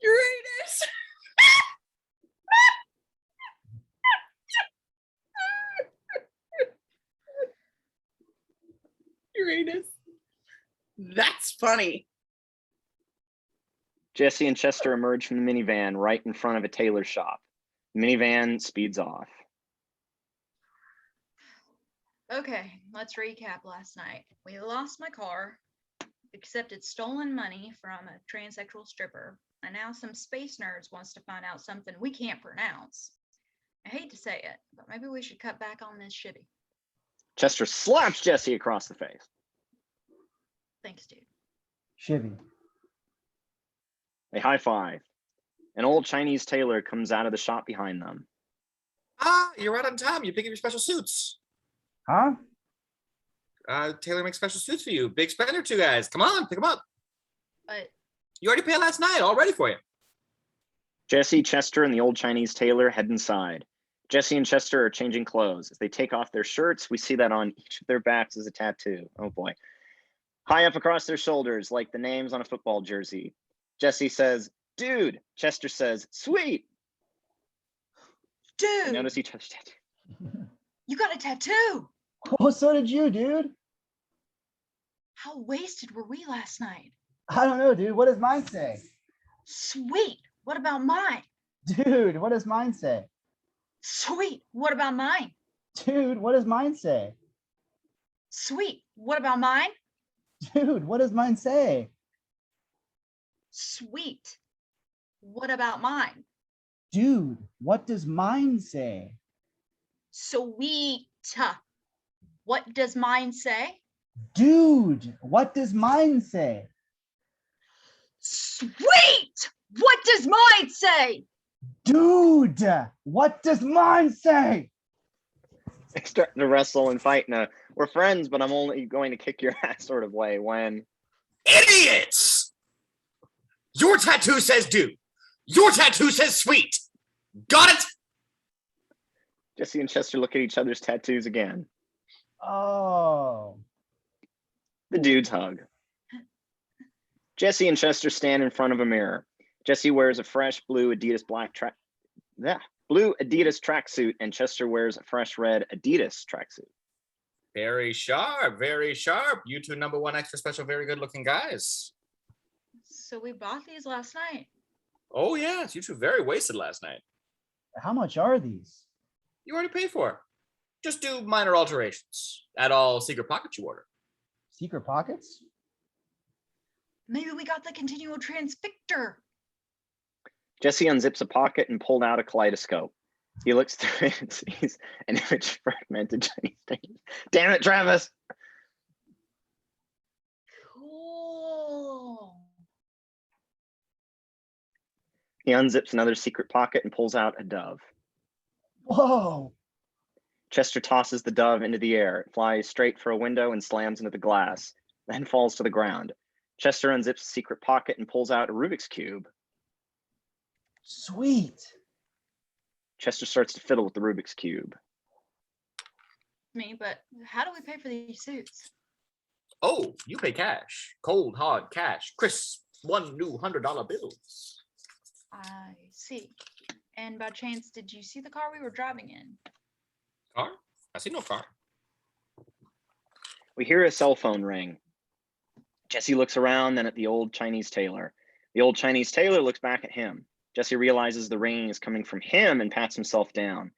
Uranus. Uranus. That's funny. Jesse and Chester emerge from the minivan right in front of a tailor shop. The minivan speeds off. Okay, let's recap last night. We lost my car, accepted stolen money from a transsexual stripper, and now some space nerds wants to find out something we can't pronounce. I hate to say it, but maybe we should cut back on this shitty. Chester slaps Jesse across the face. Thanks, dude. Shivy. They high five. An old Chinese tailor comes out of the shop behind them. Ah, you're right on time. You pick up your special suits. Huh? Taylor makes special suits for you. Big spender, two guys. Come on, pick them up. But You already paid last night. All ready for you. Jesse, Chester, and the old Chinese tailor head inside. Jesse and Chester are changing clothes. As they take off their shirts, we see that on each of their backs is a tattoo. Oh boy. High up across their shoulders, like the names on a football jersey. Jesse says, dude. Chester says, sweet. I dude, notice each other's tattoo. you got a tattoo. Oh, so did you, dude. How wasted were we last night? I don't know, dude. What does mine say? Sweet. What about mine? Dude, what does mine say? Sweet. What about mine? Dude, what does mine say? Sweet. What about mine? Dude, what does mine say? Sweet. What about mine? Dude, what does mine say? Sweet. What does mine say? Dude, what does mine say? Sweet. What does mine say? Dude, what does mine say? They start to wrestle and fight in a we're friends, but I'm only going to kick your ass sort of way when Idiots! Your tattoo says dude. Your tattoo says sweet. Got it? Jesse and Chester look at each other's tattoos again. Oh. The dudes hug. Jesse and Chester stand in front of a mirror. Jesse wears a fresh blue Adidas blue Adidas tracksuit, and Chester wears a fresh red Adidas tracksuit. Very sharp, very sharp. You two number one extra special, very good looking guys. So we bought these last night. Oh yes, you two very wasted last night. How much are these? You already paid for it. Just do minor alterations. Add all secret pockets you order. Secret pockets? Maybe we got the continual transfictor. Jesse unzips a pocket and pulled out a kaleidoscope. He looks through it and sees an image of fragmented Chinese things. Damn it, Travis! Cool. He unzips another secret pocket and pulls out a dove. Whoa. Chester tosses the dove into the air. It flies straight for a window and slams into the glass, then falls to the ground. Chester unzips a secret pocket and pulls out a Rubik's Cube. Sweet. Chester starts to fiddle with the Rubik's Cube. Me, but how do we pay for these suits? Oh, you pay cash. Cold, hard cash. Crisp, one new $100 bills. I see. And by chance, did you see the car we were driving in? Car? I see no car. We hear a cell phone ring. Jesse looks around, then at the old Chinese tailor. The old Chinese tailor looks back at him. Jesse realizes the ringing is coming from him and pats himself down.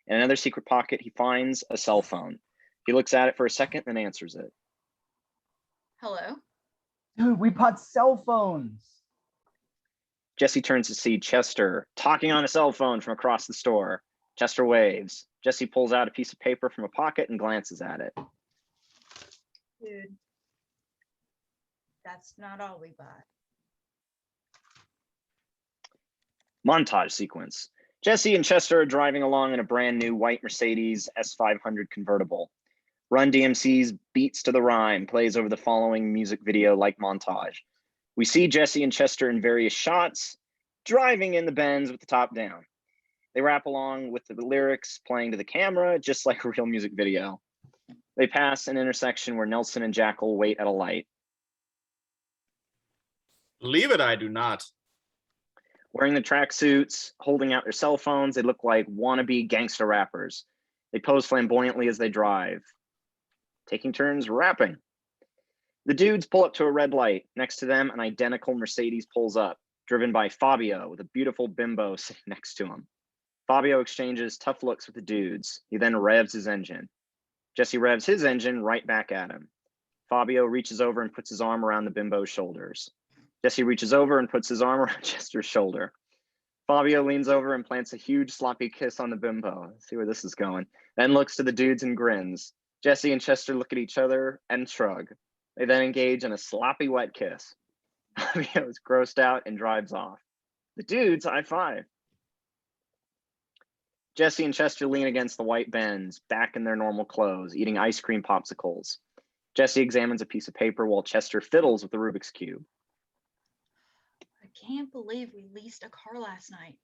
In another secret pocket, he finds a cell phone. He looks at it for a second, then answers it. Hello? Dude, we bought cell phones. Jesse turns to see Chester talking on a cell phone from across the store. Chester waves. Jesse pulls out a piece of paper from a pocket and glances at it. Dude, that's not all we bought. Montage sequence. Jesse and Chester are driving along in a brand new white Mercedes S500 convertible. Run DMC's Beats to the Rhyme plays over the following music video like montage. We see Jesse and Chester in various shots, driving in the Benz with the top down. They rap along with the lyrics playing to the camera, just like a real music video. They pass an intersection where Nelson and Jackal wait at a light. Believe it, I do not. Wearing the tracksuits, holding out their cell phones, they look like wannabe gangster rappers. They pose flamboyantly as they drive, taking turns rapping. The dudes pull up to a red light. Next to them, an identical Mercedes pulls up, driven by Fabio with a beautiful bimbo sitting next to him. Fabio exchanges tough looks with the dudes. He then revs his engine. Jesse revs his engine right back at him. Fabio reaches over and puts his arm around the bimbo's shoulders. Jesse reaches over and puts his arm around Chester's shoulder. Fabio leans over and plants a huge sloppy kiss on the bimbo. Let's see where this is going. Then looks to the dudes and grins. Jesse and Chester look at each other and shrug. They then engage in a sloppy wet kiss. Fabio is grossed out and drives off. The dudes high five. Jesse and Chester lean against the white Benz, back in their normal clothes, eating ice cream popsicles. Jesse examines a piece of paper while Chester fiddles with the Rubik's Cube. I can't believe we leased a car last night.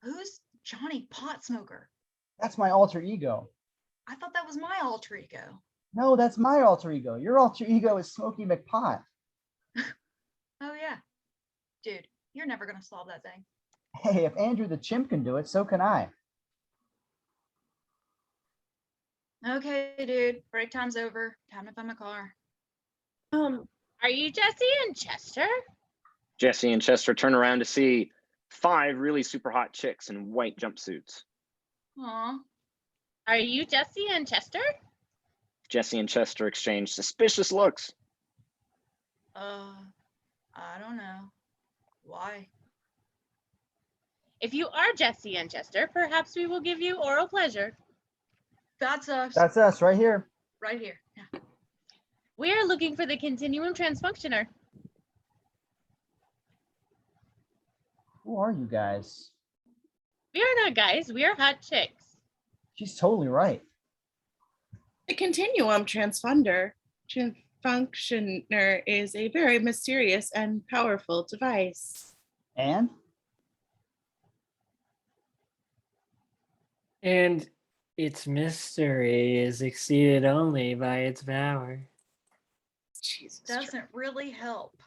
Who's Johnny Potsmoker? That's my alter ego. I thought that was my alter ego. No, that's my alter ego. Your alter ego is Smokey McPot. Oh, yeah. Dude, you're never going to solve that thing. Hey, if Andrew the chimp can do it, so can I. Okay, dude. Break time's over. Time to find my car. Are you Jesse and Chester? Jesse and Chester turn around to see 5 really super hot chicks in white jumpsuits. Aw. Are you Jesse and Chester? Jesse and Chester exchange suspicious looks. I don't know. Why? If you are Jesse and Chester, perhaps we will give you oral pleasure. That's us. That's us right here. Right here. Yeah. We are looking for the continuum transfunctioner. Who are you guys? We are not guys, we are hot chicks. She's totally right. The continuum transfunctioner is a very mysterious and powerful device. And? And its mystery is exceeded only by its power. Jesus. Doesn't really help.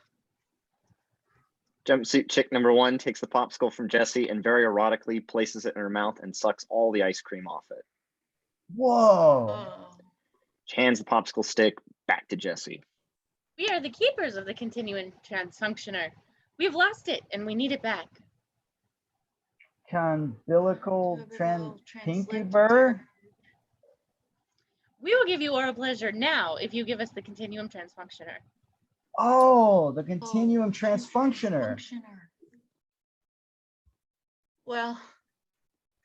Jumpsuit chick number 1 takes the popsicle from Jesse and very erotically places it in her mouth and sucks all the ice cream off it. Whoa. Oh. She hands the popsicle stick back to Jesse. We are the keepers of the continuum transfunctioner. We've lost it and we need it back. Umbilical Pivotal pinky translift burr? We will give you oral pleasure now if you give us the continuum transfunctioner. Oh, the continuum transfunctioner. Well,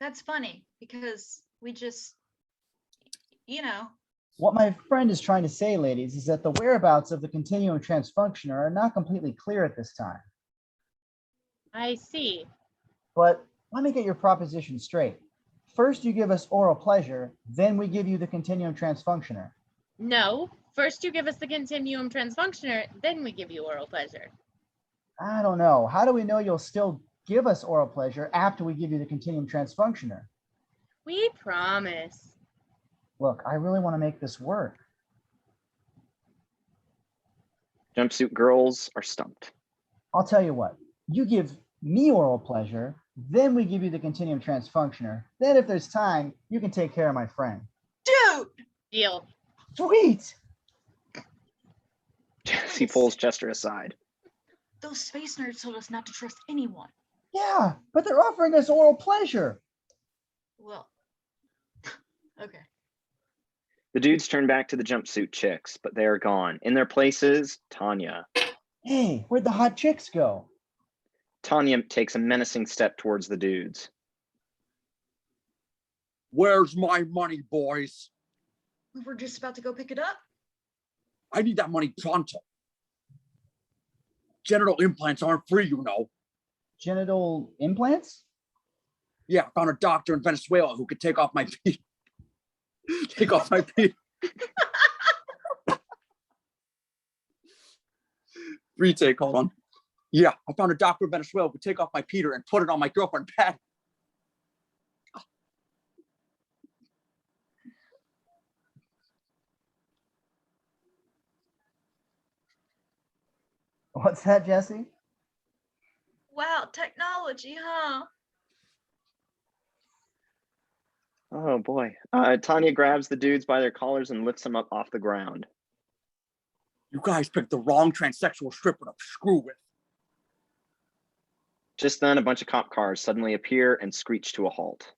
that's funny because we just, you know. What my friend is trying to say, ladies, is that the whereabouts of the continuum transfunctioner are not completely clear at this time. I see. But let me get your proposition straight. First, you give us oral pleasure, then we give you the continuum transfunctioner. No, first you give us the continuum transfunctioner, then we give you oral pleasure. I don't know. How do we know you'll still give us oral pleasure after we give you the continuum transfunctioner? We promise. Look, I really want to make this work. Jumpsuit girls are stumped. I'll tell you what, you give me oral pleasure, then we give you the continuum transfunctioner. Then if there's time, you can take care of my friend. Dude! Deal. Sweet. Jesse pulls Chester aside. Those space nerds told us not to trust anyone. Yeah, but they're offering us oral pleasure. Well, okay. The dudes turn back to the jumpsuit chicks, but they are gone. In their places, Tanya. Hey, where'd the hot chicks go? Tanya takes a menacing step towards the dudes. Where's my money, boys? We were just about to go pick it up. I need that money pronto. Genital implants aren't free, you know. Genital implants? Yeah, I found a doctor in Venezuela who could take off my take off my retake, hold on. Yeah, I found a doctor in Venezuela who could take off my Peter and put it on my girlfriend Pat. What's that, Jesse? Wow, technology, huh? Oh boy. Tanya grabs the dudes by their collars and lifts them up off the ground. You guys picked the wrong transsexual stripper to screw with. Just then, a bunch of cop cars suddenly appear and screech to a halt.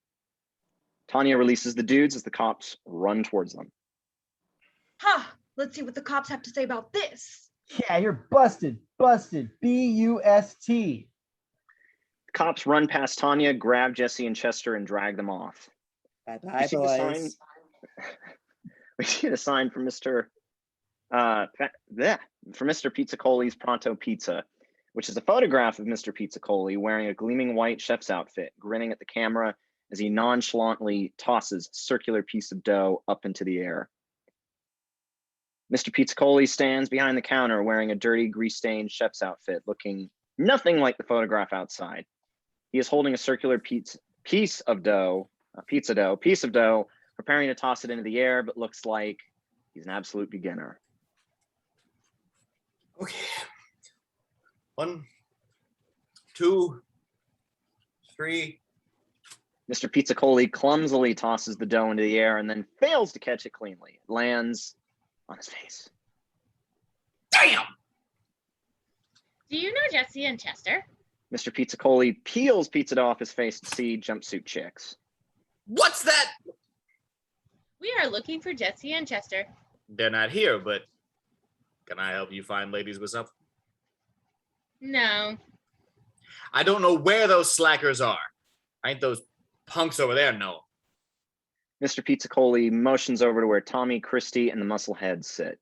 Tanya releases the dudes as the cops run towards them. Huh. Let's see what the cops have to say about this. Yeah, you're busted. Busted. B-U-S-T. Cops run past Tanya, grab Jesse and Chester, and drag them off. Bye-bye, see the sign? boys. We see the sign from Mr. Pizzicoli's Pronto Pizza, which is a photograph of Mr. Pizzicoli wearing a gleaming white chef's outfit, grinning at the camera as he nonchalantly tosses a circular piece of dough up into the air. Mr. Pizzicoli stands behind the counter wearing a dirty, grease-stained chef's outfit, looking nothing like the photograph outside. He is holding a circular piece of dough, preparing to toss it into the air, but looks like he's an absolute beginner. Okay. 1, 2, 3. Mr. Pizzicoli clumsily tosses the dough into the air and then fails to catch it cleanly. It lands on his face. Damn! Do you know Jesse and Chester? Mr. Pizzicoli peels pizza dough off his face to see jumpsuit chicks. What's that? We are looking for Jesse and Chester. They're not here, but can I help you find ladies with something? No. I don't know where those slackers are. Ain't those punks over there, no. Mr. Pizzicoli motions over to where Tommy, Christie, and the Muscleheads sit.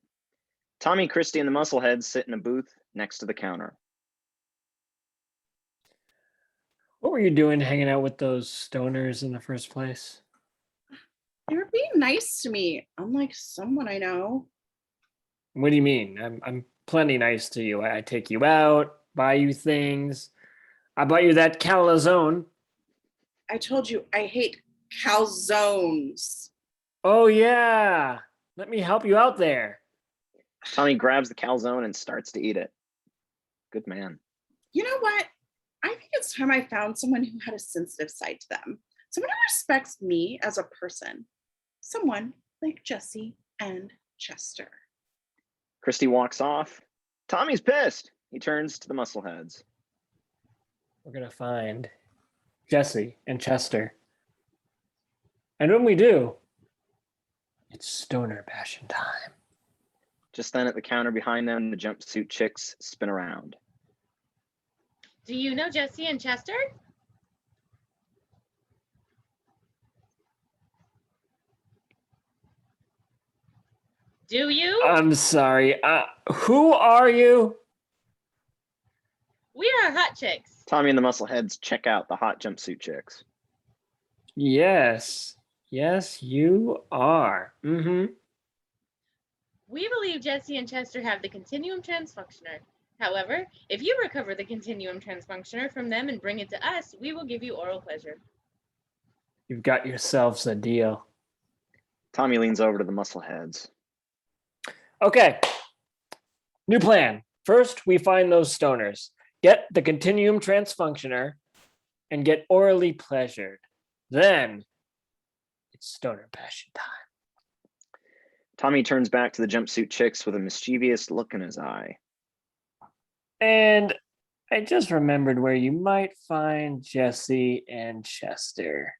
Tommy, Christie, and the Muscleheads sit in a booth next to the counter. What were you doing hanging out with those stoners in the first place? They were being nice to me, unlike someone I know. What do you mean? I'm plenty nice to you. I take you out, buy you things. I bought you that calzone. I told you I hate calzones. Oh yeah. Let me help you out there. Tommy grabs the calzone and starts to eat it. Good man. You know what? I think it's time I found someone who had a sensitive side to them. Someone who respects me as a person. Someone like Jesse and Chester. Christie walks off. Tommy's pissed. He turns to the Muscleheads. We're gonna find Jesse and Chester. And when we do, it's stoner passion time. Just then at the counter behind them, the jumpsuit chicks spin around. Do you know Jesse and Chester? Do you? I'm sorry. Who are you? We are hot chicks. Tommy and the Muscleheads check out the hot jumpsuit chicks. Yes. Yes, you are. Mm-hmm. We believe Jesse and Chester have the continuum transfunctioner. However, if you recover the continuum transfunctioner from them and bring it to us, we will give you oral pleasure. You've got yourselves a deal. Tommy leans over to the Muscleheads. Okay. New plan. First, we find those stoners, get the continuum transfunctioner, and get orally pleasured. Then, it's stoner passion time. Tommy turns back to the jumpsuit chicks with a mischievous look in his eye. And I just remembered where you might find Jesse and Chester.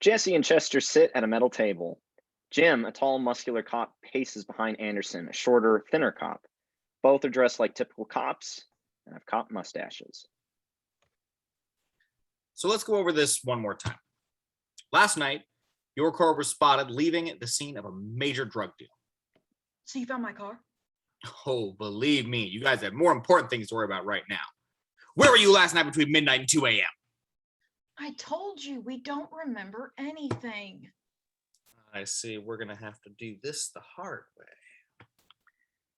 Jesse and Chester sit at a metal table. Jim, a tall, muscular cop, paces behind Anderson, a shorter, thinner cop. Both are dressed like typical cops and have cop mustaches. So let's go over this one more time. Last night, your car was spotted leaving the scene of a major drug deal. So you found my car? Oh, believe me, you guys have more important things to worry about right now. Where were you last night between midnight and 2 a.m.? I told you we don't remember anything. I see. We're going to have to do this the hard way.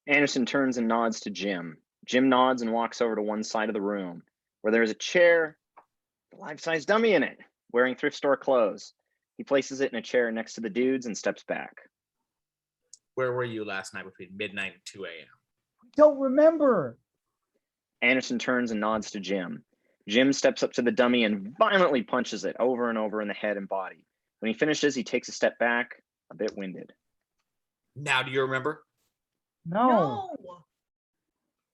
Anderson turns and nods to Jim. Jim nods and walks over to one side of the room, where there is a chair, a life-size dummy in it, wearing thrift store clothes. He places it in a chair next to the dudes and steps back. Where were you last night between midnight and 2 a.m.? Don't remember. Anderson turns and nods to Jim. Jim steps up to the dummy and violently punches it over and over in the head and body. When he finishes, he takes a step back, a bit winded. Now do you remember? No.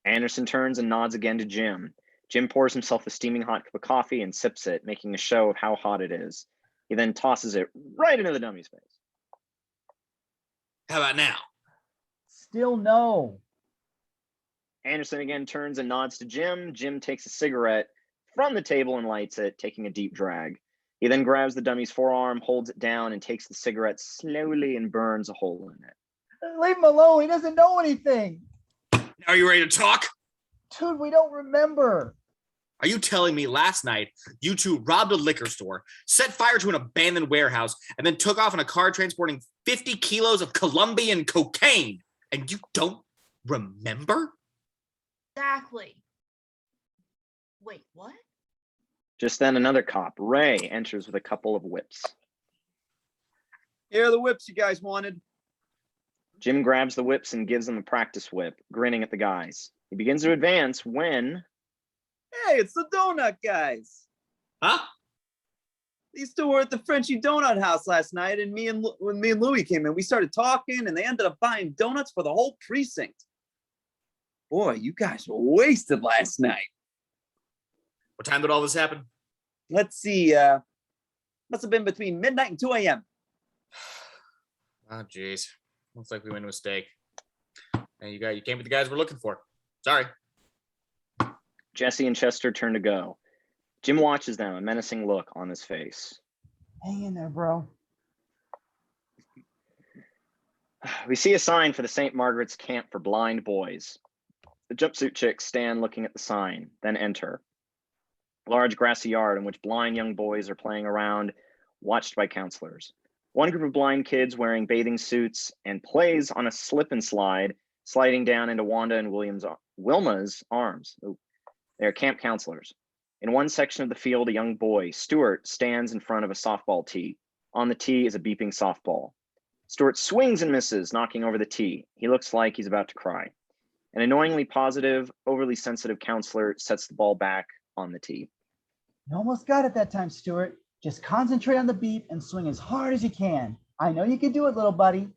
Anderson turns and nods again to Jim. Jim pours himself a steaming hot cup of coffee and sips it, making a show of how hot it is. He then tosses it right into the dummy's face. How about now? Still no. Anderson again turns and nods to Jim. Jim takes a cigarette from the table and lights it, taking a deep drag. He then grabs the dummy's forearm, holds it down, and takes the cigarette slowly and burns a hole in it. Leave him alone. He doesn't know anything. Are you ready to talk? Dude, we don't remember. Are you telling me last night you two robbed a liquor store, set fire to an abandoned warehouse, and then took off in a car transporting 50 kilos of Colombian cocaine, and you don't remember? Exactly. Wait, what? Just then, another cop, Ray, enters with a couple of whips. Here are the whips you guys wanted. Jim grabs the whips and gives them a practice whip, grinning at the guys. He begins to advance when... Hey, it's the donut guys. Huh? These two were at the Frenchy Donut House last night, and when me and Louie came in, we started talking, and they ended up buying donuts for the whole precinct. Boy, you guys were wasted last night. What time did all this happen? Let's see, must have been between midnight and 2 a.m. Oh, geez. Looks like we made a mistake. And you came with the guys we're looking for. Sorry. Jesse and Chester turn to go. Jim watches them, a menacing look on his face. Hang in there, bro. We see a sign for the St. Margaret's Camp for Blind Boys. The jumpsuit chicks stand looking at the sign, then enter. A large grassy yard in which blind young boys are playing around, watched by counselors. One group of blind kids wearing bathing suits and plays on a slip and slide, sliding down into Wanda and Wilma's arms. Ooh. They are camp counselors. In one section of the field, a young boy, Stuart, stands in front of a softball tee. On the tee is a beeping softball. Stuart swings and misses, knocking over the tee. He looks like he's about to cry. An annoyingly positive, overly sensitive counselor sets the ball back on the tee. You almost got it that time, Stuart. Just concentrate on the beep and swing as hard as you can. I know you can do it, little buddy.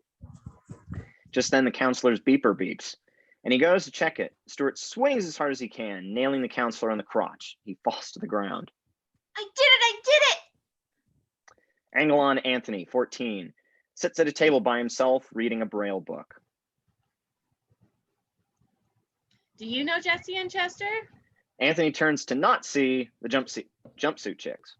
Just then, the counselor's beeper beeps, and he goes to check it. Stuart swings as hard as he can, nailing the counselor on the crotch. He falls to the ground. I did it! I did it! Angelon Anthony, 14, sits at a table by himself reading a Braille book. Do you know Jesse and Chester? Anthony turns to not see the jumpsuit chicks.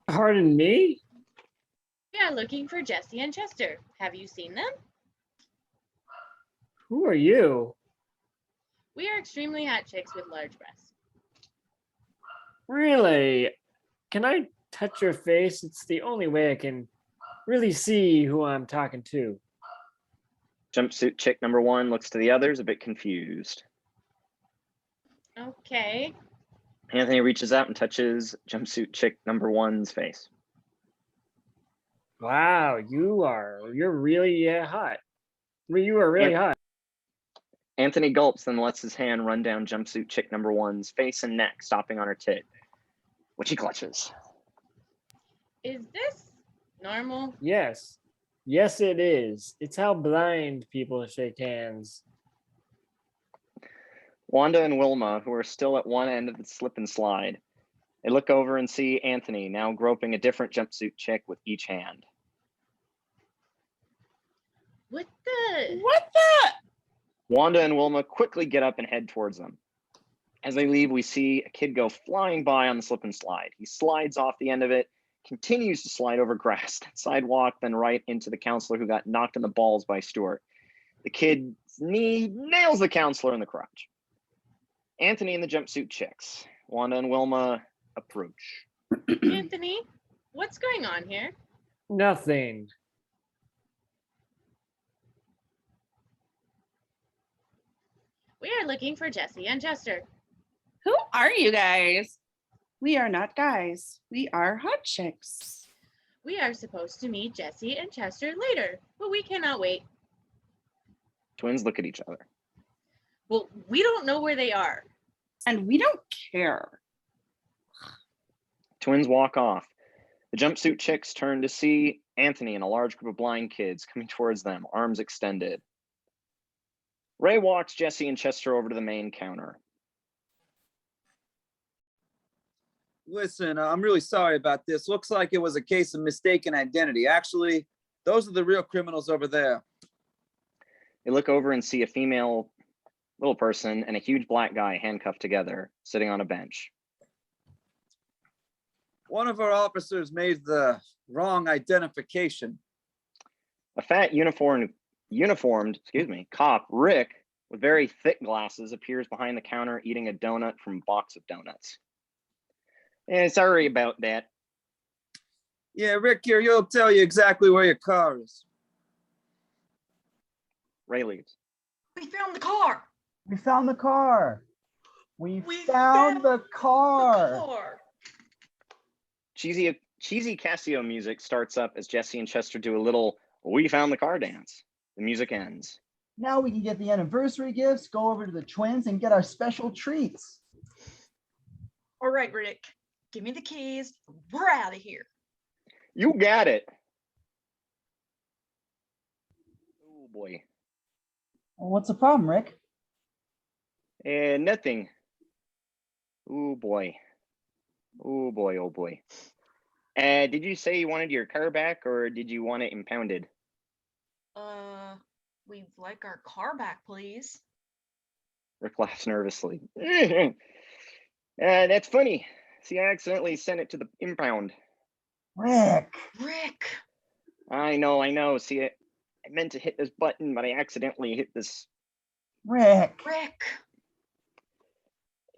Pardon me? We are looking for Jesse and Chester. Have you seen them? Who are you? We are extremely hot chicks with large breasts. Really? Can I touch your face? It's the only way I can really see who I'm talking to. Jumpsuit chick number 1 looks to the others, a bit confused. Okay. Anthony reaches out and touches jumpsuit chick number 1's face. Wow, you're really hot. You are really hot. Anthony gulps, then lets his hand run down jumpsuit chick number one's face and neck, stopping on her tit, which he clutches. Is this normal? Yes. Yes, it is. It's how blind people shake hands. Wanda and Wilma, who are still at one end of the slip and slide, they look over and see Anthony now groping a different jumpsuit chick with each hand. What the? What the? Wanda and Wilma quickly get up and head towards them. As they leave, we see a kid go flying by on the slip and slide. He slides off the end of it, continues to slide over grass, sidewalk, then right into the counselor who got knocked in the balls by Stuart. The kid's knee nails the counselor in the crotch. Anthony and the jumpsuit chicks. Wanda and Wilma approach. Anthony, what's going on here? Nothing. We are looking for Jesse and Chester. Who are you guys? We are not guys. We are hot chicks. We are supposed to meet Jesse and Chester later, but we cannot wait. Twins look at each other. Well, we don't know where they are. And we don't care. Twins walk off. The jumpsuit chicks turn to see Anthony and a large group of blind kids coming towards them, arms extended. Ray walks Jesse and Chester over to the main counter. Listen, I'm really sorry about this. Looks like it was a case of mistaken identity. Actually, those are the real criminals over there. They look over and see a female little person and a huge black guy handcuffed together, sitting on a bench. One of our officers made the wrong identification. A fat uniformed cop, Rick, with very thick glasses, appears behind the counter eating a donut from a box of donuts. Sorry about that. Yeah, Rick here, he'll tell you exactly where your car is. Ray leaves. We found the car. We found the car. We found the car. Cheesy Casio music starts up as Jesse and Chester do a little "We found the car" dance. The music ends. Now we can get the anniversary gifts, go over to the twins, and get our special treats. All right, Rick, give me the keys. We're out of here. You got it. Oh boy. Well, what's the problem, Rick? Nothing. Oh boy. Oh boy, oh boy. Did you say you wanted your car back or did you want it impounded? We'd like our car back, please. Rick laughs nervously. That's funny. See, I accidentally sent it to the impound. Rick. I know. See, I meant to hit this button, but I accidentally hit this. Rick.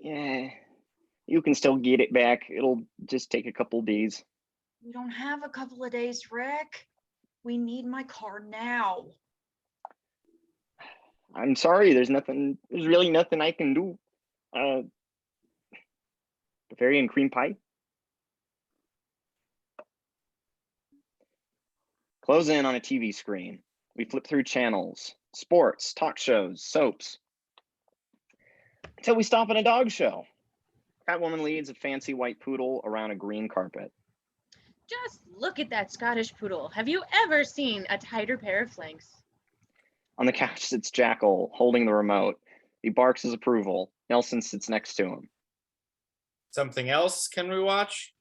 Yeah, you can still get it back. It'll just take a couple days. We don't have a couple of days, Rick. We need my car now. I'm sorry, there's really nothing I can do. Bavarian cream pie? Close in on a TV screen. We flip through channels, sports, talk shows, soaps, until we stop at a dog show. Fat woman leads a fancy white poodle around a green carpet. Just look at that Scottish poodle. Have you ever seen a tighter pair of flanks? On the couch sits Jackal, holding the remote. He barks his approval. Nelson sits next to him. Something else can we watch?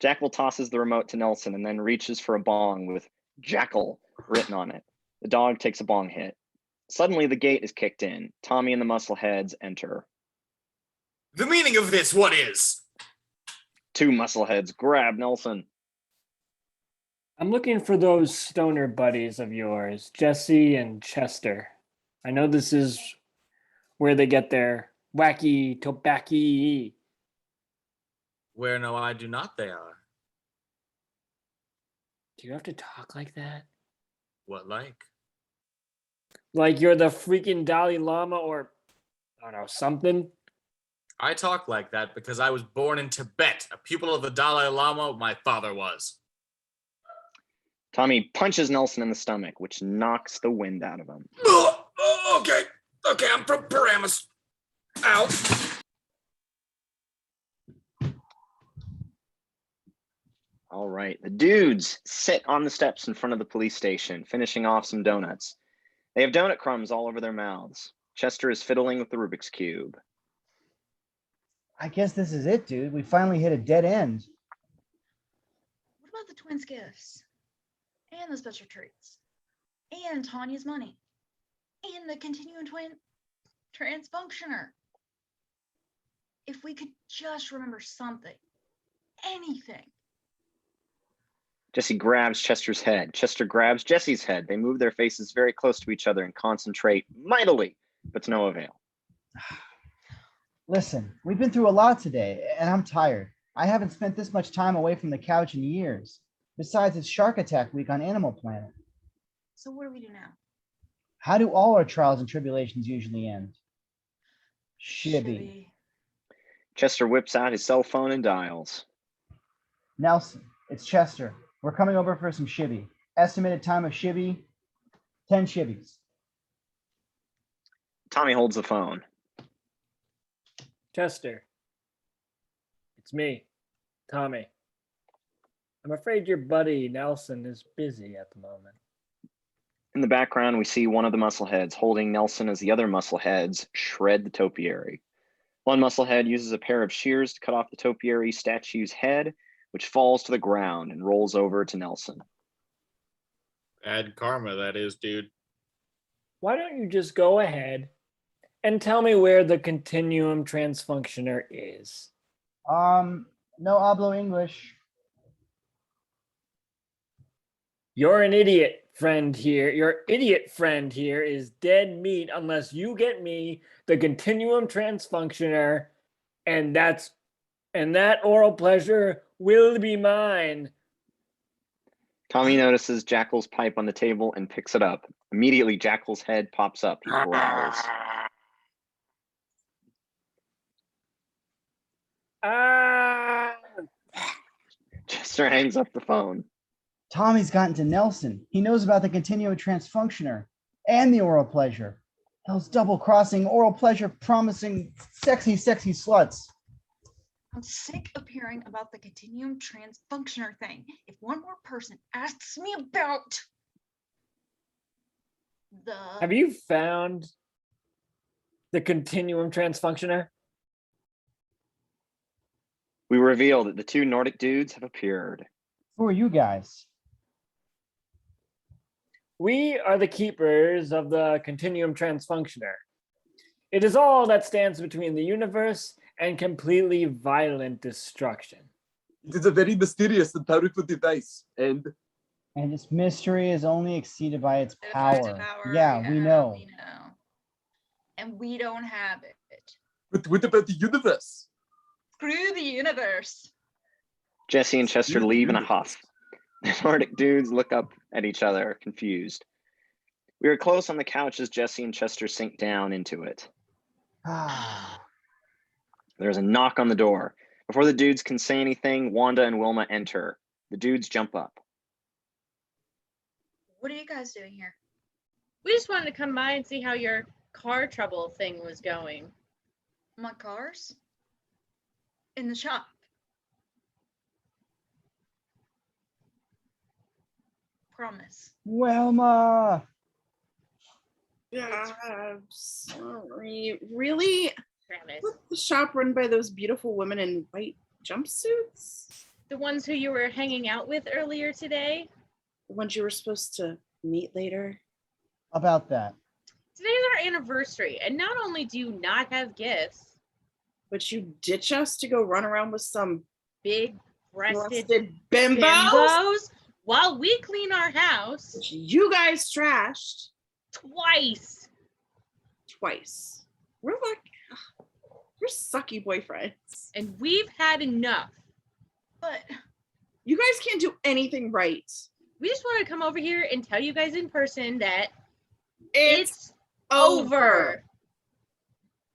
Jackal tosses the remote to Nelson and then reaches for a bong with Jackal written on it. The dog takes a bong hit. Suddenly, the gate is kicked in. Tommy and the muscleheads enter. The meaning of this, what is? Two muscleheads grab Nelson. I'm looking for those stoner buddies of yours, Jesse and Chester. I know this is where they get their wacky tobacco. Where no, I do not, they are. Do you have to talk like that? What like? Like you're the freaking Dalai Lama or, I don't know, something? I talk like that because I was born in Tibet, a pupil of the Dalai Lama, my father was. Tommy punches Nelson in the stomach, which knocks the wind out of him. Okay. Okay, I'm from Paramus. Ow. All right. The dudes sit on the steps in front of the police station, finishing off some donuts. They have donut crumbs all over their mouths. Chester is fiddling with the Rubik's Cube. I guess this is it, dude. We finally hit a dead end. What about the twins' gifts? And the special treats? And Tanya's money? And the continuing twin transfunctioner? If we could just remember something, anything. Jesse grabs Chester's head. Chester grabs Jesse's head. They move their faces very close to each other and concentrate mightily, but to no avail. Listen, we've been through a lot today, and I'm tired. I haven't spent this much time away from the couch in years. Besides, it's Shark Attack Week on Animal Planet. So what do we do now? How do all our trials and tribulations usually end? Shibby. Chester whips out his cell phone and dials. Nelson, it's Chester. We're coming over for some shibby. Estimated time of shibby, 10 shibbies. Tommy holds the phone. Chester, it's me, Tommy. I'm afraid your buddy Nelson is busy at the moment. In the background, we see one of the muscleheads holding Nelson as the other muscleheads shred the topiary. One musclehead uses a pair of shears to cut off the topiary statue's head, which falls to the ground and rolls over to Nelson. Bad karma, that is, dude. Why don't you just go ahead and tell me where the continuum transfunctioner is? No hablo English. You're an idiot, friend here. Your idiot friend here is dead meat unless you get me the continuum transfunctioner, and that oral pleasure will be mine. Tommy notices Jackal's pipe on the table and picks it up. Immediately, Jackal's head pops up. He growls. Chester hangs up the phone. Tommy's gotten to Nelson. He knows about the continuum transfunctioner and the oral pleasure. Those double-crossing oral pleasure promising sexy sluts. I'm sick of hearing about the continuum transfunctioner thing. If one more person asks me about the... Have you found the continuum transfunctioner? We reveal that the two Nordic dudes have appeared. Who are you guys? We are the keepers of the continuum transfunctioner. It is all that stands between the universe and completely violent destruction. It is a very mysterious and powerful device, and its mystery is only exceeded by its Its power. power, Yeah, we know. And we don't have it. but what about the universe? Screw the universe. Jesse and Chester leave in a huff. The Nordic dudes look up at each other, confused. We are close on the couch as Jesse and Chester sink down into it. There's a knock on the door. Before the dudes can say anything, Wanda and Wilma enter. The dudes jump up. What are you guys doing here? We just wanted to come by and see how your car trouble thing was going. My car's in the shop. Promise. Wilma! Yeah, I'm sorry. Really? Travis. Was the shop run by those beautiful women in white jumpsuits? The ones who you were hanging out with earlier today? The ones you were supposed to meet later? About that. Today's our anniversary, and not only do you not have gifts, But you ditch us to go run around with some big-breasted rusted bimbos? bimbos while we clean our house Which you guys trashed twice. twice. We're sucky boyfriends. And we've had enough. But You guys can't do anything right. We just want to come over here and tell you guys in person that It's over.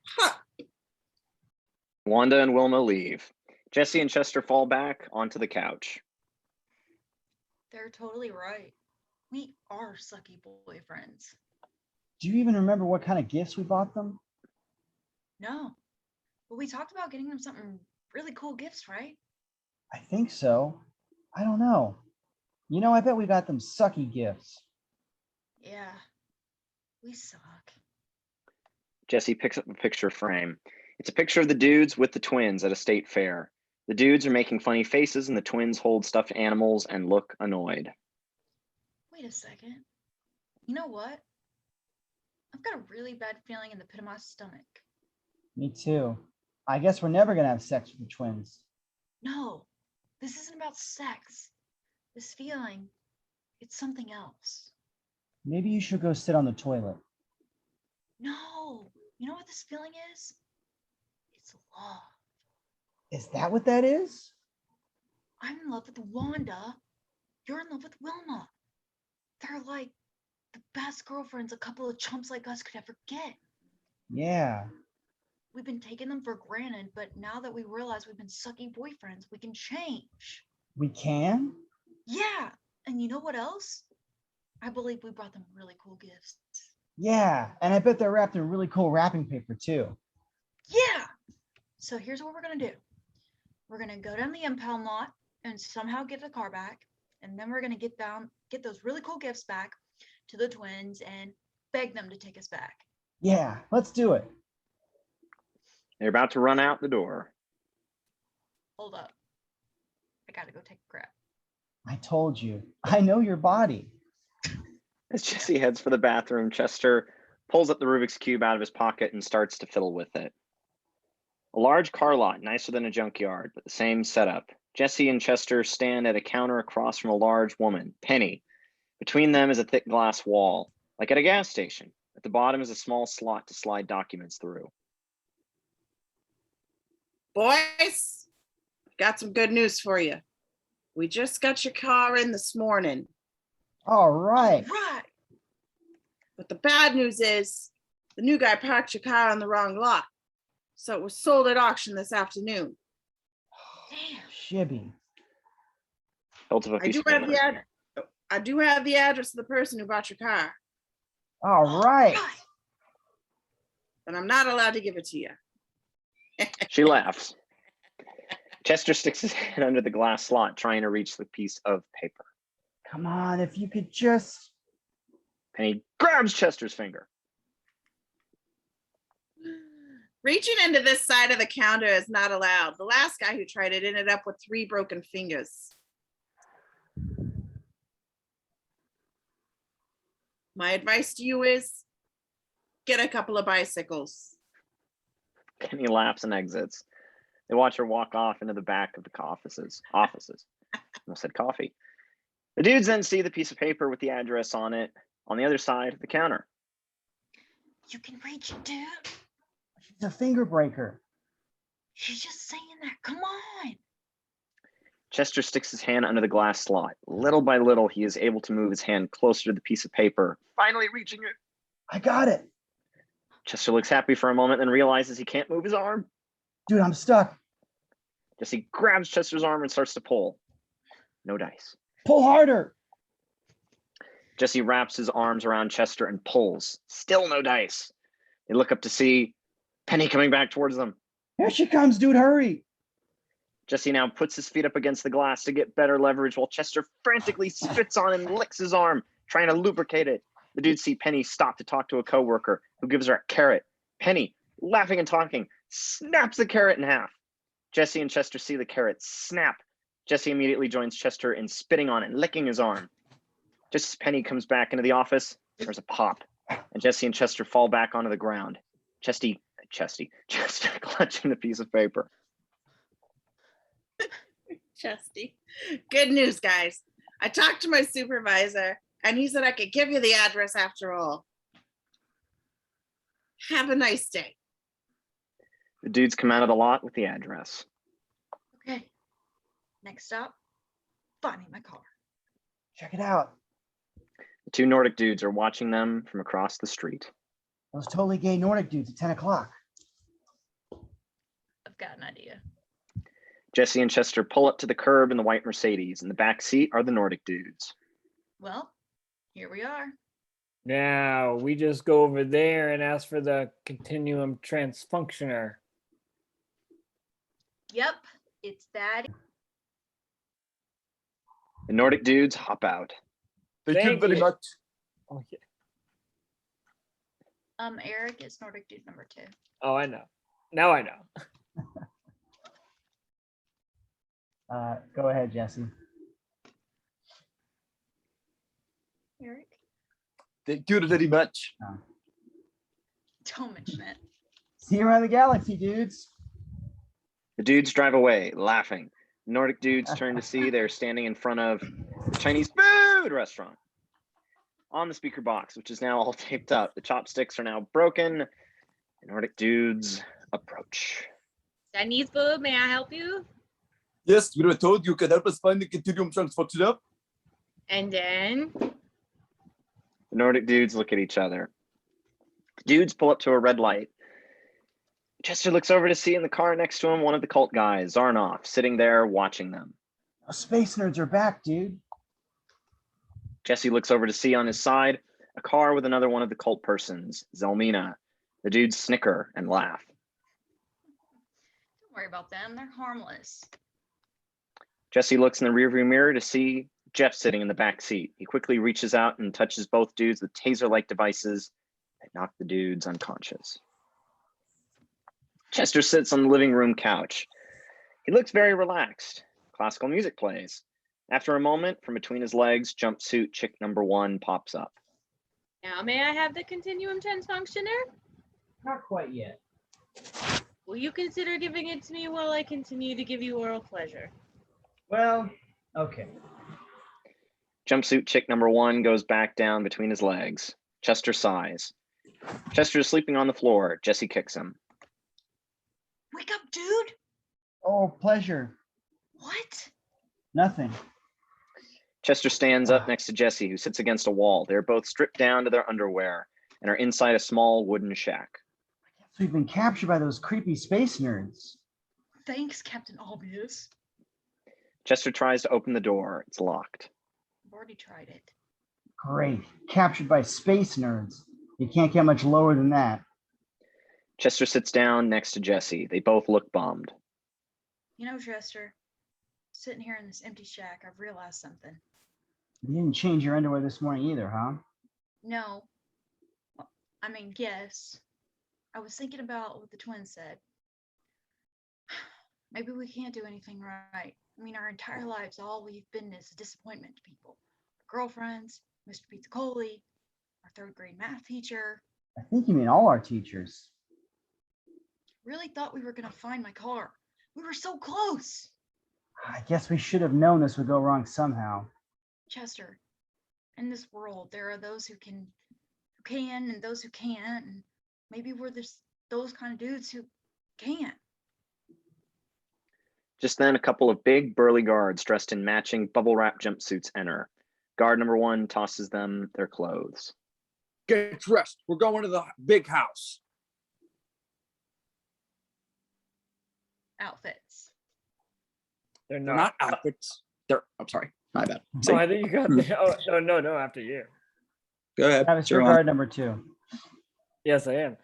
Huh. Wanda and Wilma leave. Jesse and Chester fall back onto the couch. they're totally right. We are sucky boyfriends. Do you even remember what kind of gifts we bought them? No, but we talked about getting them something really cool gifts, right? I think so. I don't know. You know, I bet we got them sucky gifts. Yeah, we suck. Jesse picks up a picture frame. It's a picture of the dudes with the twins at a state fair. The dudes are making funny faces and the twins hold stuffed animals and look annoyed. Wait a second. You know what? I've got a really bad feeling in the pit of my stomach. Me too. I guess we're never gonna have sex with the twins. No, this isn't about sex. This feeling, it's something else. Maybe you should go sit on the toilet. No, you know what this feeling is? It's love. Is that what that is? I'm in love with Wanda. You're in love with Wilma. They're like the best girlfriends a couple of chumps like us could ever get. Yeah. We've been taking them for granted, but now that we realize we've been sucky boyfriends, we can change. We can? Yeah, and you know what else? I believe we brought them really cool gifts. Yeah, and I bet they're wrapped in really cool wrapping paper too. Yeah! So here's what we're gonna do. We're gonna go down the impound lot and somehow get the car back, and then we're gonna get those really cool gifts back to the twins and beg them to take us back. Yeah, let's do it. They're about to run out the door. Hold up. I gotta go take a crap. I told you. I know your body. As Jesse heads for the bathroom, Chester pulls up the Rubik's Cube out of his pocket and starts to fiddle with it. A large car lot, nicer than a junkyard, but the same setup. Jesse and Chester stand at a counter across from a large woman, Penny. Between them is a thick glass wall, like at a gas station. At the bottom is a small slot to slide documents through. Boys, got some good news for you. We just got your car in this morning. All right. Right! But the bad news is the new guy parked your car on the wrong lot. So it was sold at auction this afternoon. Damn. Shibby. Holds up a I piece do of paper. have the address of the person who bought your car, All right. but I'm not allowed to give it to you. She laughs. Chester sticks his head under the glass slot, trying to reach the piece of paper. Come on, if you could just. Penny grabs Chester's finger. Reaching into this side of the counter is not allowed. The last guy who tried it ended up with 3 broken fingers. My advice to you is get a couple of bicycles. Penny laughs and exits. They watch her walk off into the back of the offices. Almost said coffee. The dudes then see the piece of paper with the address on it on the other side of the counter. You can reach it, dude. She's a finger breaker. She's just saying that. Come on. Chester sticks his hand under the glass slot. Little by little, he is able to move his hand closer to the piece of paper, finally reaching it. I got it. Chester looks happy for a moment, then realizes he can't move his arm. Dude, I'm stuck. Jesse grabs Chester's arm and starts to pull. No dice. Pull harder. Jesse wraps his arms around Chester and pulls. Still no dice. They look up to see Penny coming back towards them. Here she comes, dude. Hurry. Jesse now puts his feet up against the glass to get better leverage while Chester frantically spits on and licks his arm, trying to lubricate it. The dudes see Penny stop to talk to a coworker who gives her a carrot. Penny, laughing and talking, snaps the carrot in half. Jesse and Chester see the carrot snap. Jesse immediately joins Chester in spitting on it and licking his arm. Just as Penny comes back into the office, there's a pop, and Jesse and Chester fall back onto the ground. Chester clutching the piece of paper. Chesty. Good news, guys. I talked to my supervisor and he said I could give you the address after all. Have a nice day. The dudes come out of the lot with the address. Okay. Next stop, finding my car. Check it out. The 2 Nordic dudes are watching them from across the street. Those totally gay Nordic dudes at 10 o'clock. I've got an idea. Jesse and Chester pull up to the curb in the white Mercedes. In the back seat are the Nordic dudes. Well, Here we are. Now we just go over there and ask for the continuum transfunctioner. Yep, it's that. The Nordic dudes hop out. Thank you. Oh, yeah. Eric, it's Nordic dude number 2. Oh, I know. Now I know. Go ahead, Jesse. Eric, Thank you very much. don't mention it. See you around the galaxy, dudes. The dudes drive away, laughing. The Nordic dudes turn to see they're standing in front of the Chinese food restaurant. On the speaker box, which is now all taped up, the chopsticks are now broken. The Nordic dudes approach. Chinese food, may I help you? Yes, we were told you could help us find the continuum transfunctioner. And then, The Nordic dudes look at each other. The dudes pull up to a red light. Chester looks over to see in the car next to him one of the cult guys, Zarnoff, sitting there watching them. Oh, space nerds are back, dude. Jesse looks over to see on his side a car with another one of the cult persons, Zelmina. The dudes snicker and laugh. Don't worry about them. They're harmless. Jesse looks in the rearview mirror to see Jeff sitting in the back seat. He quickly reaches out and touches both dudes with taser-like devices that knock the dudes unconscious. Chester sits on the living room couch. He looks very relaxed. Classical music plays. After a moment, from between his legs, jumpsuit chick number 1 pops up. now may I have the continuum transfunctioner? Not quite yet. Will you consider giving it to me while I continue to give you oral pleasure? Well, okay. Jumpsuit chick number 1 goes back down between his legs. Chester sighs. Chester is sleeping on the floor. Jesse kicks him. Wake up, dude. Oh, pleasure. What? Nothing. Chester stands up next to Jesse, who sits against a wall. They're both stripped down to their underwear and are inside a small wooden shack. So we've been captured by those creepy space nerds. Thanks, Captain Obvious. Chester tries to open the door. It's locked. I've already tried it. Great. Captured by space nerds. You can't get much lower than that. Chester sits down next to Jesse. They both look bummed. You know, Chester, sitting here in this empty shack, I've realized something. You didn't change your underwear this morning either, huh? No. Well, I mean, yes. I was thinking about what the twins said. Maybe we can't do anything right. I mean, our entire lives, all we've been is a disappointment to people. Our girlfriends, Mr. Pizza Coley, our 3rd grade math teacher. I think you mean all our teachers. Really thought we were going to find my car. We were so close. I guess we should have known this would go wrong somehow. Chester, in this world, there are those who can and those who can't. And maybe we're those kind of dudes who can't. Just then, a couple of big, burly guards dressed in matching bubble wrap jumpsuits enter. Guard number 1 tosses them their clothes. Get dressed. We're going to the big house. Outfits. They're They're not. not outfits. I'm sorry. My bad. Oh, I think you got the. Oh, no, after you. Go ahead. Travis, you're Go on. guard number 2. Yes, I am.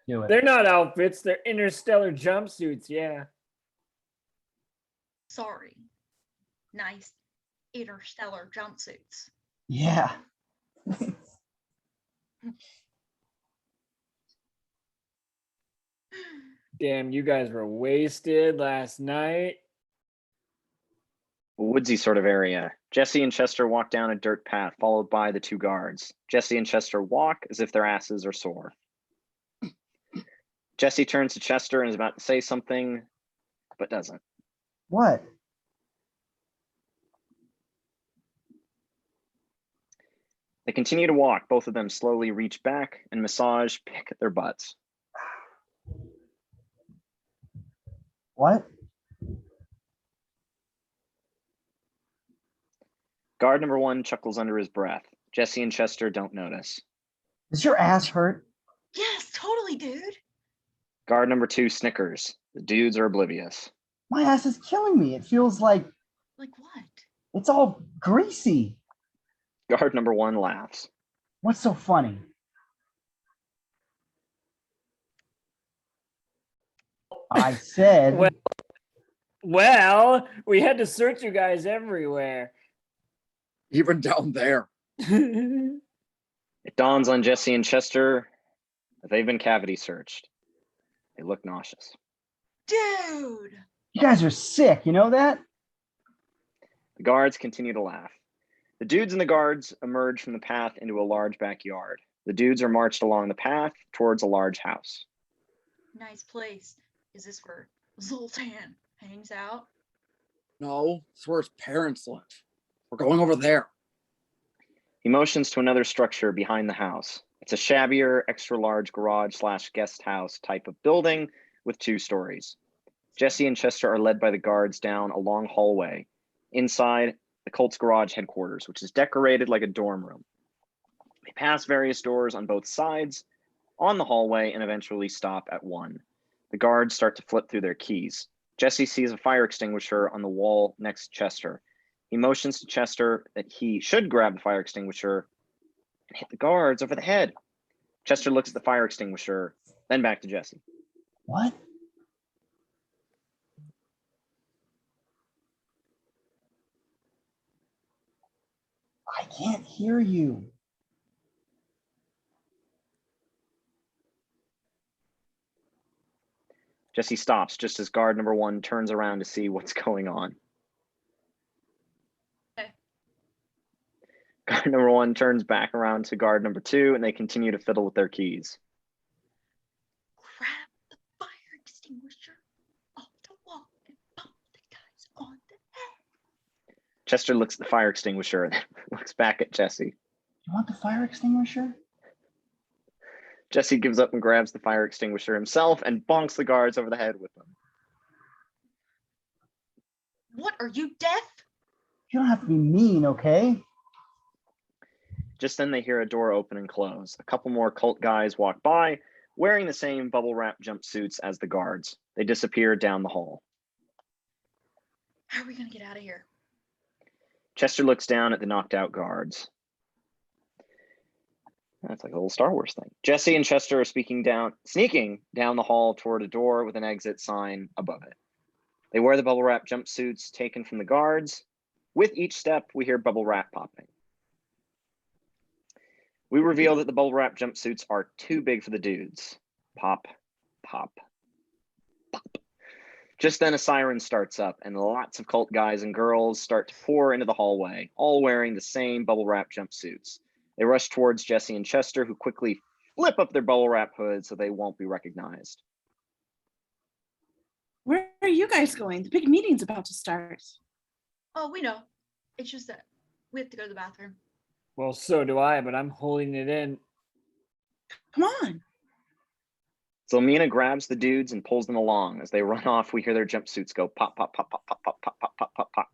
Do it. They're not outfits. They're interstellar jumpsuits. Yeah. Sorry. Nice interstellar jumpsuits. Yeah. Damn, you guys were wasted last night. A woodsy sort of area. Jesse and Chester walk down a dirt path, followed by the 2 guards. Jesse and Chester walk as if their asses are sore. Jesse turns to Chester and is about to say something, but doesn't. What? They continue to walk. Both of them slowly reach back and massage, pick at their butts. What? Guard number 1 chuckles under his breath. Jesse and Chester don't notice. Does your ass hurt? Yes, totally, dude. Guard number 2 snickers. The dudes are oblivious. My ass is killing me. It feels like Like what? it's all greasy. Guard number 1 laughs. What's so funny? I said, Well, we had to search you guys everywhere. Even down there. It dawns on Jesse and Chester that they've been cavity searched. They look nauseous. Dude. you guys are sick. You know that? The guards continue to laugh. The dudes and the guards emerge from the path into a large backyard. The dudes are marched along the path towards a large house. Nice place. Is this where Zoltan hangs out? No, it's where his parents live. We're going over there. He motions to another structure behind the house. It's a shabbier, extra large garage/guest house type of building with 2 stories. Jesse and Chester are led by the guards down a long hallway inside the Colts garage headquarters, which is decorated like a dorm room. They pass various doors on both sides on the hallway and eventually stop at one. The guards start to flip through their keys. Jesse sees a fire extinguisher on the wall next to Chester. He motions to Chester that he should grab the fire extinguisher and hit the guards over the head. Chester looks at the fire extinguisher, then back to Jesse. What? I can't hear you. Jesse stops just as guard number 1 turns around to see what's going on. Okay. Guard number 1 turns back around to guard number 2, and they continue to fiddle with their keys. Grab the fire extinguisher off the wall and pump the guys on the head. Chester looks at the fire extinguisher and then looks back at Jesse. You want the fire extinguisher? Jesse gives up and grabs the fire extinguisher himself and bonks the guards over the head with them. What, are you deaf? You don't have to be mean, okay? Just then they hear a door open and close. A couple more cult guys walk by, wearing the same bubble wrap jumpsuits as the guards. They disappear down the hall. How are we gonna get out of here? Chester looks down at the knocked out guards. That's like a little Star Wars thing. Jesse and Chester are sneaking down the hall toward a door with an exit sign above it. They wear the bubble wrap jumpsuits taken from the guards. With each step, we hear bubble wrap popping. We reveal that the bubble wrap jumpsuits are too big for the dudes. Pop, pop, pop. Just then a siren starts up and lots of cult guys and girls start to pour into the hallway, all wearing the same bubble wrap jumpsuits. They rush towards Jesse and Chester, who quickly flip up their bubble wrap hoods so they won't be recognized. Where are you guys going? The big meeting's about to start. Oh, we know. It's just that we have to go to the bathroom. Well, so do I, but I'm holding it in. Come on. So Mina grabs the dudes and pulls them along. As they run off, we hear their jumpsuits go pop, pop, pop, pop, pop, pop, pop, pop, pop, pop, pop.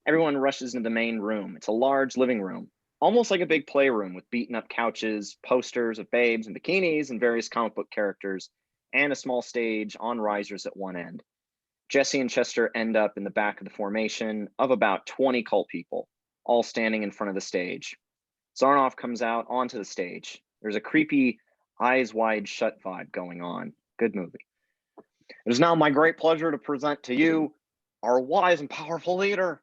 Everyone rushes into the main room. It's a large living room, almost like a big playroom with beaten up couches, posters of babes and bikinis and various comic book characters, and a small stage on risers at one end. Jesse and Chester end up in the back of the formation of about 20 cult people, all standing in front of the stage. Zarnoff comes out onto the stage. There's a creepy eyes wide shut vibe going on. Good movie. It is now my great pleasure to present to you our wise and powerful leader.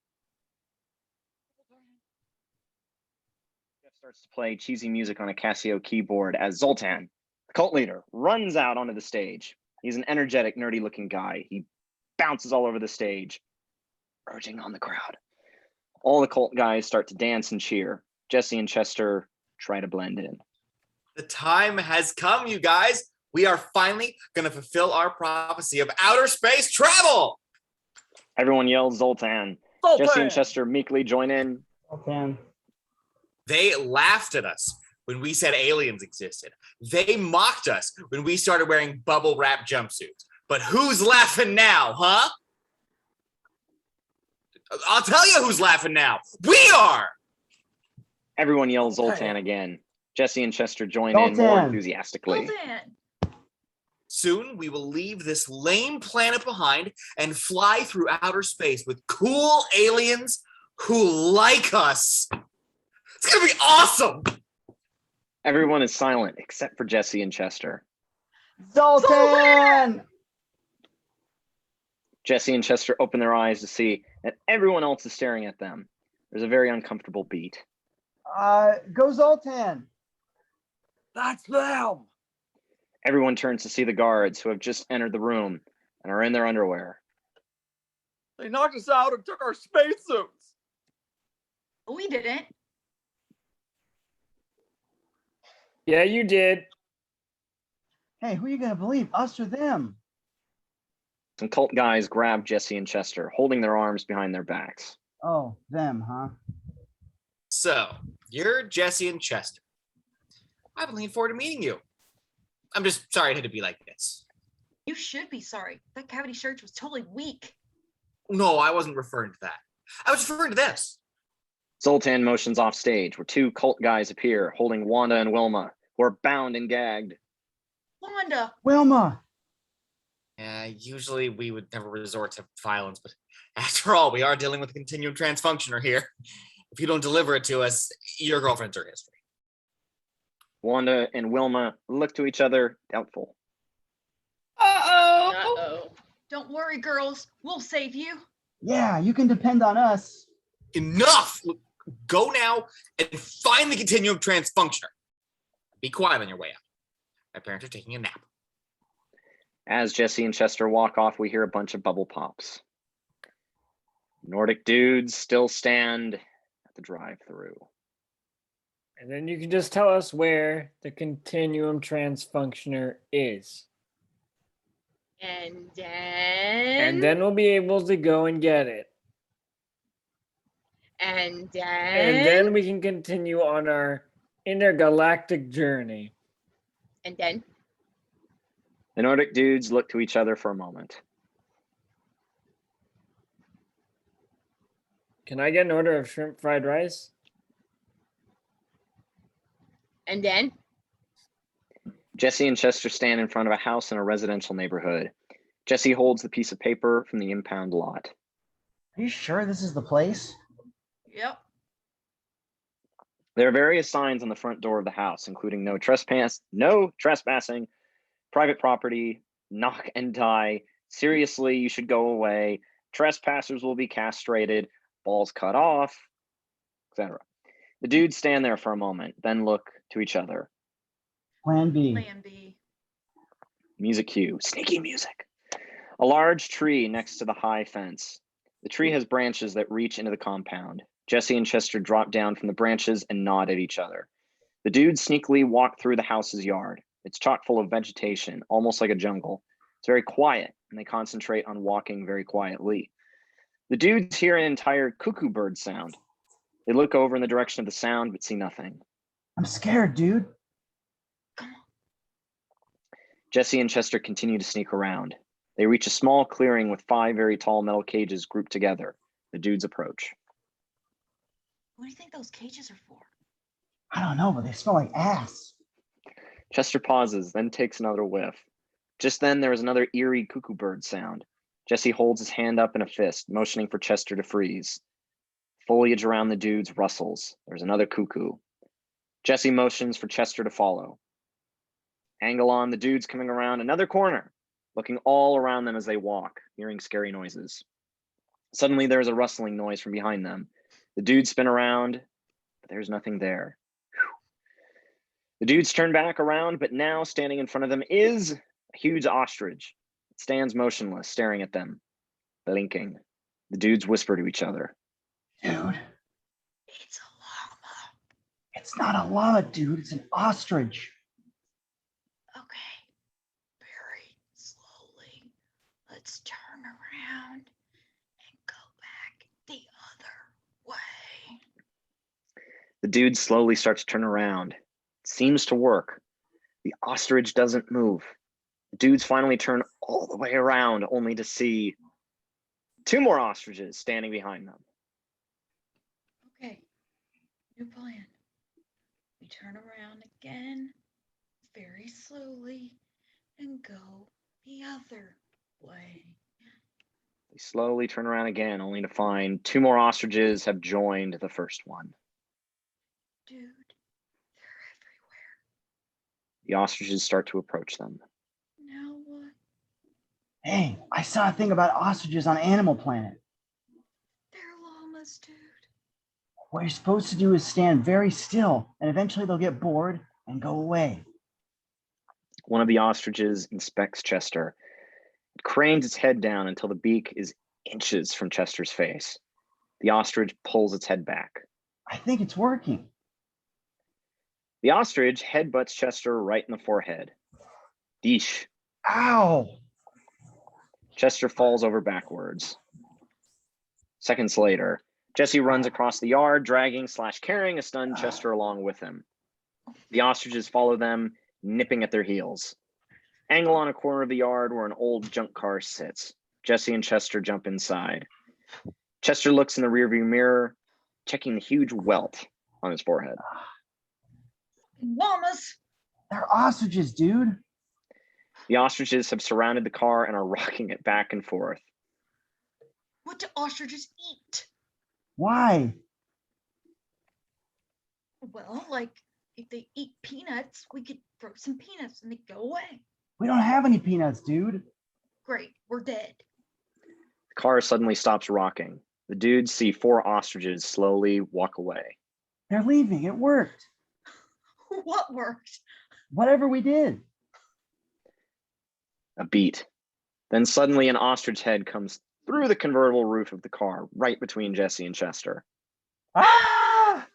Jeff starts to play cheesy music on a Casio keyboard as Zoltan, the cult leader, runs out onto the stage. He's an energetic, nerdy looking guy. He bounces all over the stage, urging on the crowd. All the cult guys start to dance and cheer. Jesse and Chester try to blend in. The time has come, you guys. We are finally going to fulfill our prophecy of outer space travel. Everyone yells Zoltan. Zoltan! Jesse and Chester meekly join in. Zoltan. They laughed at us when we said aliens existed. They mocked us when we started wearing bubble wrap jumpsuits. But who's laughing now, huh? I'll tell you who's laughing now. We are! Everyone yells Zoltan again. Jesse and Chester join in more Zoltan. enthusiastically. Zoltan. Soon we will leave this lame planet behind and fly through outer space with cool aliens who like us. It's gonna be awesome. Everyone is silent except for Jesse and Chester. Zoltan! Jesse and Chester open their eyes to see that everyone else is staring at them. There's a very uncomfortable beat. Go Zoltan! That's them. Everyone turns to see the guards who have just entered the room and are in their underwear. They knocked us out and took our spacesuits. We didn't. Yeah, you did. Hey, who are you gonna believe, us or them? Some cult guys grab Jesse and Chester, holding their arms behind their backs. Oh, them, huh? So, you're Jesse and Chester. I've been looking forward to meeting you. I'm just sorry it had to be like this. You should be sorry. That cavity search was totally weak. No, I wasn't referring to that. I was referring to this. Zoltan motions off stage, where two cult guys appear, holding Wanda and Wilma, who are bound and gagged. Wanda, Wilma! Usually we would never resort to violence, but after all, we are dealing with a continuum transfunctioner here. If you don't deliver it to us, your girlfriends are history. Wanda and Wilma look to each other, doubtful. Uh-oh. Uh-oh. don't worry, girls. We'll save you. Yeah, you can depend on us. Enough! Look, go now and find the continuum transfunctioner. Be quiet on your way out. My parents are taking a nap. As Jesse and Chester walk off, we hear a bunch of bubble pops. Nordic dudes still stand at the drive-thru. And then you can just tell us where the continuum transfunctioner is. And And then we'll be able to go and get it. And And then we can continue on our intergalactic journey. then The Nordic dudes look to each other for a moment. Can I get an order of shrimp fried rice? and then Jesse and Chester stand in front of a house in a residential neighborhood. Jesse holds the piece of paper from the impound lot. Are you sure this is the place? Yep. There are various signs on the front door of the house, including no trespassing, private property, knock and die, seriously, you should go away, trespassers will be castrated, balls cut off, etc. The dudes stand there for a moment, then look to each other. Plan B. Plan B. Music cue, sneaky music. A large tree next to the high fence. The tree has branches that reach into the compound. Jesse and Chester drop down from the branches and nod at each other. The dudes sneakily walk through the house's yard. It's chock full of vegetation, almost like a jungle. It's very quiet, and they concentrate on walking very quietly. The dudes hear an entire cuckoo bird sound. They look over in the direction of the sound, but see nothing. I'm scared, dude. Jesse and Chester continue to sneak around. They reach a small clearing with 5 very tall metal cages grouped together. The dudes approach. What do you think those cages are for? I don't know, but they smell like ass. Chester pauses, then takes another whiff. Just then, there is another eerie cuckoo bird sound. Jesse holds his hand up in a fist, motioning for Chester to freeze. Foliage around the dudes rustles. There's another cuckoo. Jesse motions for Chester to follow. Angle on, the dudes coming around another corner, looking all around them as they walk, hearing scary noises. Suddenly, there is a rustling noise from behind them. The dudes spin around, but there's nothing there. The dudes turn back around, but now standing in front of them is a huge ostrich. It stands motionless, staring at them, blinking. The dudes whisper to each other. Dude, It's a llama. it's not a llama, dude. It's an ostrich. Okay. Very slowly. Let's turn around and go back the other way. The dudes slowly start to turn around. It seems to work. The ostrich doesn't move. The dudes finally turn all the way around, only to see 2 more ostriches standing behind them. Okay. New plan. We turn around again very slowly and go the other way. They slowly turn around again, only to find 2 more ostriches have joined the first one. dude. They're everywhere. The ostriches start to approach them. Now what? Hey, I saw a thing about ostriches on Animal Planet. They're llamas, dude. What you're supposed to do is stand very still, and eventually they'll get bored and go away. One of the ostriches inspects Chester. It cranes its head down until the beak is inches from Chester's face. The ostrich pulls its head back. I think it's working. The ostrich headbutts Chester right in the forehead. Deesh. Ow! Chester falls over backwards. Seconds later, Jesse runs across the yard, dragging/carrying a stunned Chester along with him. The ostriches follow them, nipping at their heels. Angle on a corner of the yard where an old junk car sits. Jesse and Chester jump inside. Chester looks in the rearview mirror, checking the huge welt on his forehead. Llamas. They're ostriches, dude. The ostriches have surrounded the car and are rocking it back and forth. What do ostriches eat? Why? Well, like if they eat peanuts, we could throw some peanuts and they go away. We don't have any peanuts, dude. Great, we're dead. The car suddenly stops rocking. The dudes see 4 ostriches slowly walk away. They're leaving. It worked. What worked? Whatever we did. A beat. Then suddenly an ostrich head comes through the convertible roof of the car, right between Jesse and Chester. Ah!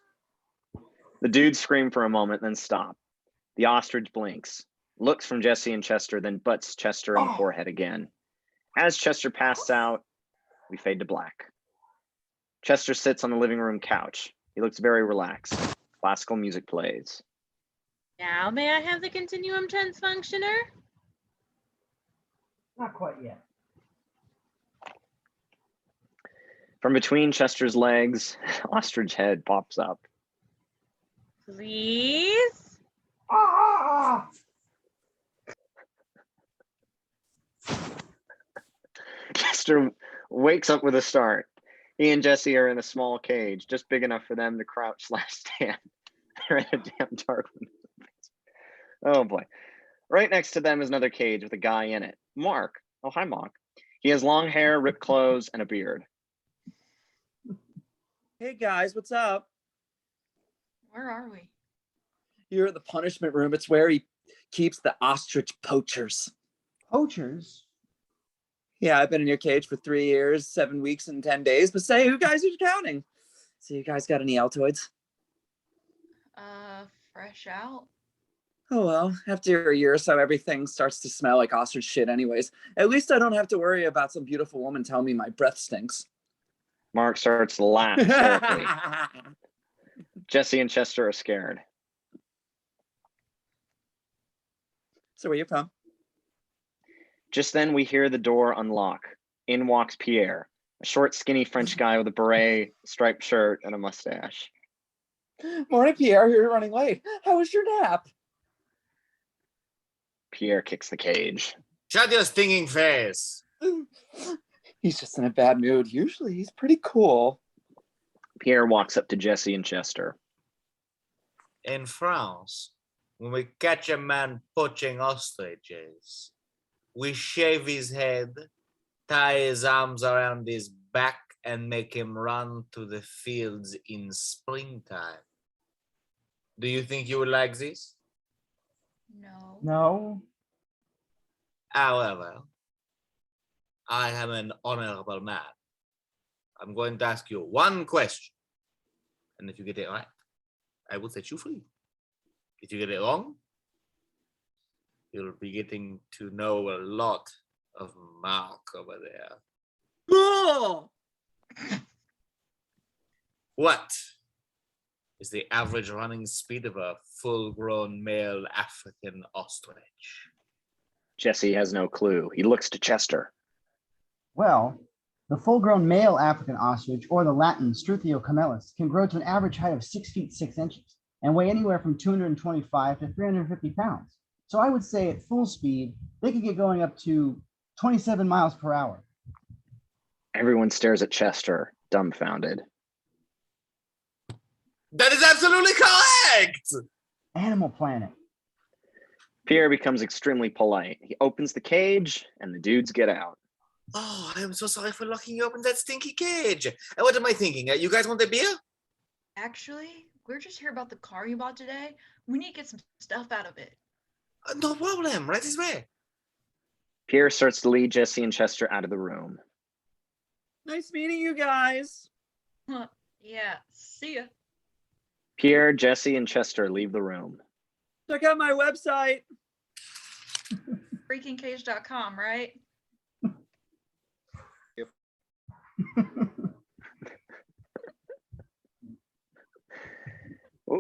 The dudes scream for a moment, then stop. The ostrich blinks, looks from Jesse and Chester, then butts Chester in the forehead again. As Chester passes out, we fade to black. Chester sits on the living room couch. He looks very relaxed. Classical music plays. Now may I have the continuum transfunctioner? Not quite yet. From between Chester's legs, ostrich head pops up. Please? Ah! Chester wakes up with a start. He and Jesse are in a small cage, just big enough for them to crouch/stand. They're in a damn dark room. Oh boy. Right next to them is another cage with a guy in it. Mark. Oh, hi, Mark. He has long hair, ripped clothes, and a beard. Hey guys, what's up? Where are we? You're in the punishment room. It's where he keeps the ostrich poachers. Poachers? Yeah, I've been in your cage for 3 years, 7 weeks, and 10 days. But say, who guys are you counting? So you guys got any Altoids? Fresh out. Oh well, after a year or so, everything starts to smell like ostrich shit anyways. At least I don't have to worry about some beautiful woman telling me my breath stinks. Mark starts to laugh hysterically. Jesse and Chester are scared. So where you from? Just then we hear the door unlock. In walks Pierre, a short, skinny French guy with a beret, striped shirt, and a mustache. Morning, Pierre. You're running late. How was your nap? Pierre kicks the cage. Shut your stinging face. He's just in a bad mood. Usually he's pretty cool. Pierre walks up to Jesse and Chester. In France, when we catch a man poaching ostriches, we shave his head, tie his arms around his back, and make him run to the fields in springtime. Do you think you would like this? No. No. However, I am an honorable man. I'm going to ask you one question. And if you get it right, I will set you free. If you get it wrong, you'll be getting to know a lot of Mark over there. Oh! What is the average running speed of a full-grown male African ostrich? Jesse has no clue. He looks to Chester. Well, the full-grown male African ostrich, or the Latin Struthio camelis, can grow to an average height of 6 feet 6 inches and weigh anywhere from 225 to 350 pounds. So I would say at full speed, they could get going up to 27 miles per hour. Everyone stares at Chester, dumbfounded. That is absolutely correct. Animal Planet. Pierre becomes extremely polite. He opens the cage and the dudes get out. Oh, I am so sorry for locking you up in that stinky cage. And what am I thinking? You guys want a beer? Actually, we're just here about the car you bought today. We need to get some stuff out of it. No problem. Right this way. Pierre starts to lead Jesse and Chester out of the room. Nice meeting you guys. Huh, yeah, see ya. Pierre, Jesse, and Chester leave the room. Check out my website. Freakingcage.com, right?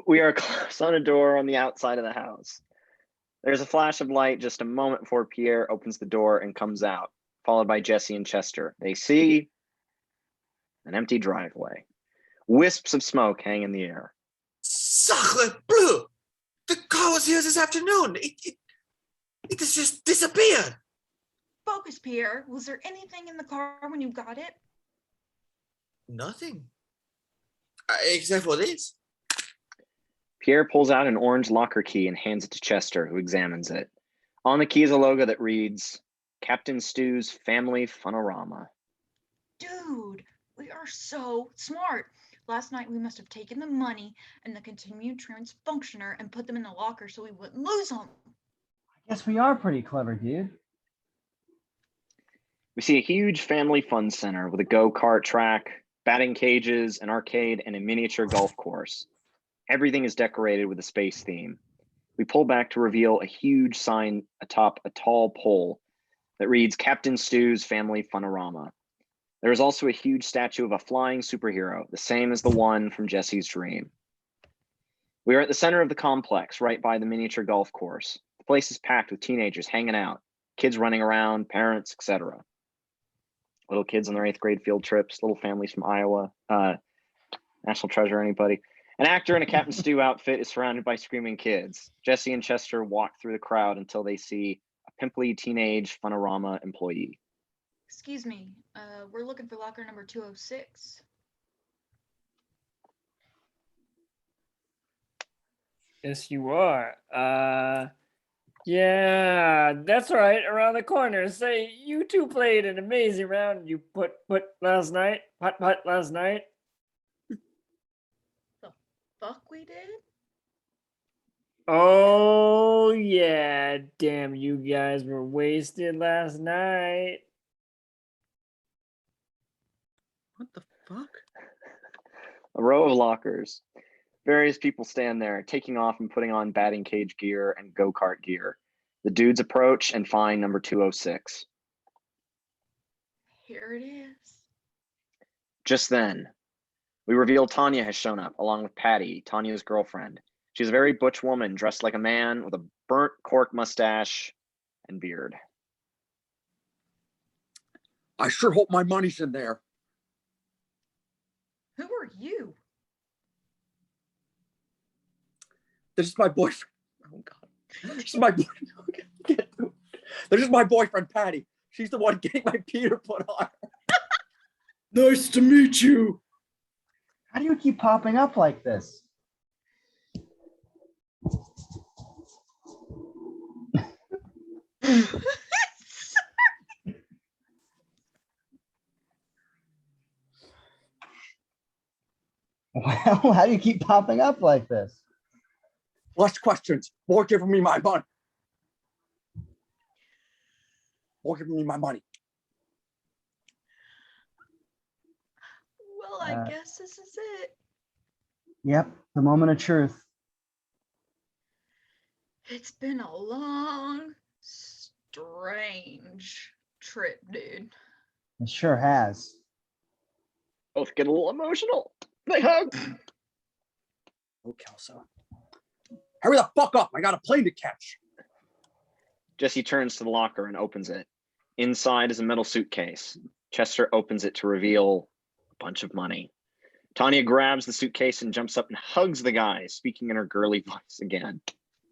We are close on a door on the outside of the house. There's a flash of light just a moment before Pierre opens the door and comes out, followed by Jesse and Chester. They see an empty driveway. Wisps of smoke hang in the air. Sacre bleu! The car was here this afternoon. It has just disappeared. Focus, Pierre. Was there anything in the car when you got it? Nothing. Except for this. Pierre pulls out an orange locker key and hands it to Chester, who examines it. On the key is a logo that reads, Captain Stew's Family Funorama. Dude, we are so smart. Last night we must have taken the money and the continued transfunctioner and put them in the locker so we wouldn't lose them. I guess we are pretty clever, dude. We see a huge family fun center with a go-kart track, batting cages, an arcade, and a miniature golf course. Everything is decorated with a space theme. We pull back to reveal a huge sign atop a tall pole that reads Captain Stew's Family Funorama. There is also a huge statue of a flying superhero, the same as the one from Jesse's dream. We are at the center of the complex, right by the miniature golf course. The place is packed with teenagers hanging out, kids running around, parents, etc. Little kids on their 8th grade field trips, little families from Iowa, National Treasure, anybody. An actor in a Captain Stew outfit is surrounded by screaming kids. Jesse and Chester walk through the crowd until they see a pimply teenage Funorama employee. Excuse me, we're looking for locker number 206. Yes, you are. Yeah, that's right. Around the corner. Say, you two played an amazing round. You put last night. Putt last night. Fuck we did? Oh yeah, damn! You guys were wasted last night. What the fuck? A row of lockers. Various people stand there, taking off and putting on batting cage gear and go-kart gear. The dudes approach and find number 206. Here it is. Just then, we reveal Tanya has shown up, along with Patty, Tanya's girlfriend. She's a very butch woman, dressed like a man with a burnt cork mustache and beard. I sure hope my money's in there. Who are you? This is my boyfriend. Oh God. This is my boyfriend. This is my boyfriend, Patty. She's the one getting my Peter put on. Nice to meet you. How do you keep popping up like this? Well, how do you keep popping up like this? Less questions. More giving me my money. More giving me my money. Well, I guess this is it. Yep, the moment of truth. It's been a long, strange trip, dude. It sure has. Both get a little emotional. They hug. Oh, Kelso. Hurry the fuck up. I got a plane to catch. Jesse turns to the locker and opens it. Inside is a metal suitcase. Chester opens it to reveal a bunch of money. Tanya grabs the suitcase and jumps up and hugs the guy, speaking in her girly voice again.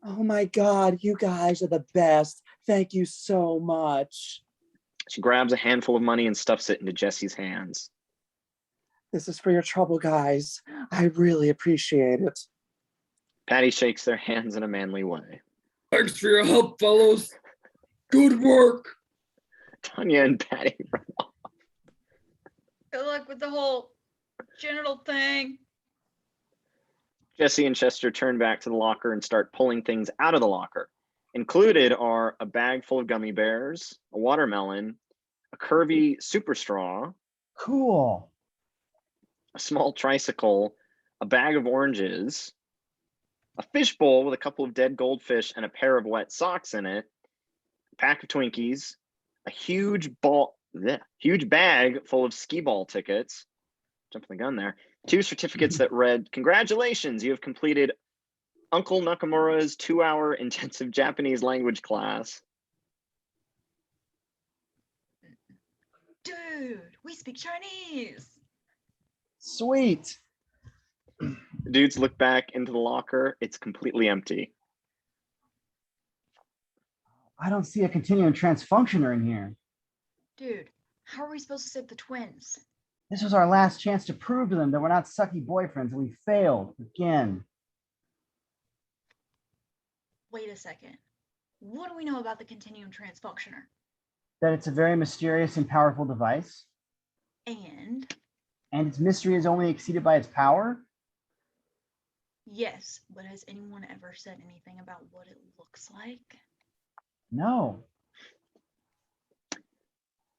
Oh my God, you guys are the best. Thank you so much. She grabs a handful of money and stuffs it into Jesse's hands. This is for your trouble, guys. I really appreciate it. Patty shakes their hands in a manly way. Thanks for your help, fellows. Good work. Tanya and Patty run off. Good luck with the whole genital thing. Jesse and Chester turn back to the locker and start pulling things out of the locker. Included are a bag full of gummy bears, a watermelon, a curvy super straw, Cool. a small tricycle, a bag of oranges, a fish bowl with a couple of dead goldfish and a pair of wet socks in it, a pack of Twinkies, a huge bag full of skee ball tickets, jumping the gun there, 2 certificates that read, "Congratulations, you have completed Uncle Nakamura's 2-hour intensive Japanese language class." Dude, we speak Chinese. Sweet. The dudes look back into the locker. It's completely empty. I don't see a continuum transfunctioner in here. Dude, how are we supposed to save the twins? This was our last chance to prove to them that we're not sucky boyfriends, and we failed again. Wait a second. What do we know about the continuum transfunctioner? That it's a very mysterious and powerful device, And and its mystery is only exceeded by its power. yes, but has anyone ever said anything about what it looks like? No.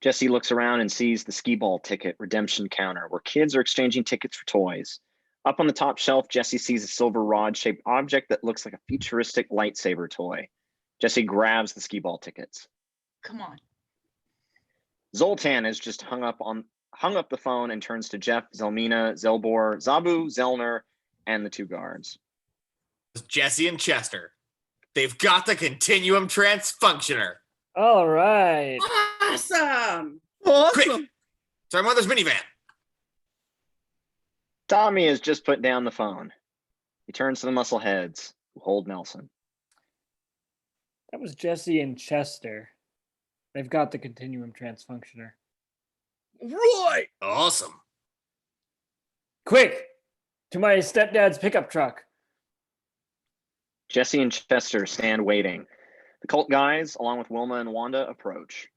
Jesse looks around and sees the skee ball ticket redemption counter where kids are exchanging tickets for toys. Up on the top shelf, Jesse sees a silver rod-shaped object that looks like a futuristic lightsaber toy. Jesse grabs the skee ball tickets. Come on. Zoltan has just hung up the phone and turns to Jeff, Zelmina, Zelbor, Zabu, Zelner, and the 2 guards. Jesse and Chester. They've got the continuum transfunctioner. All right. Awesome. Quick! Awesome. It's our mother's minivan. Tommy has just put down the phone. He turns to the muscle heads who hold Nelson. That was Jesse and Chester. They've got the continuum transfunctioner. Right. Awesome. Quick! To my stepdad's pickup truck. Jesse and Chester stand waiting. The cult guys, along with Wilma and Wanda, approach.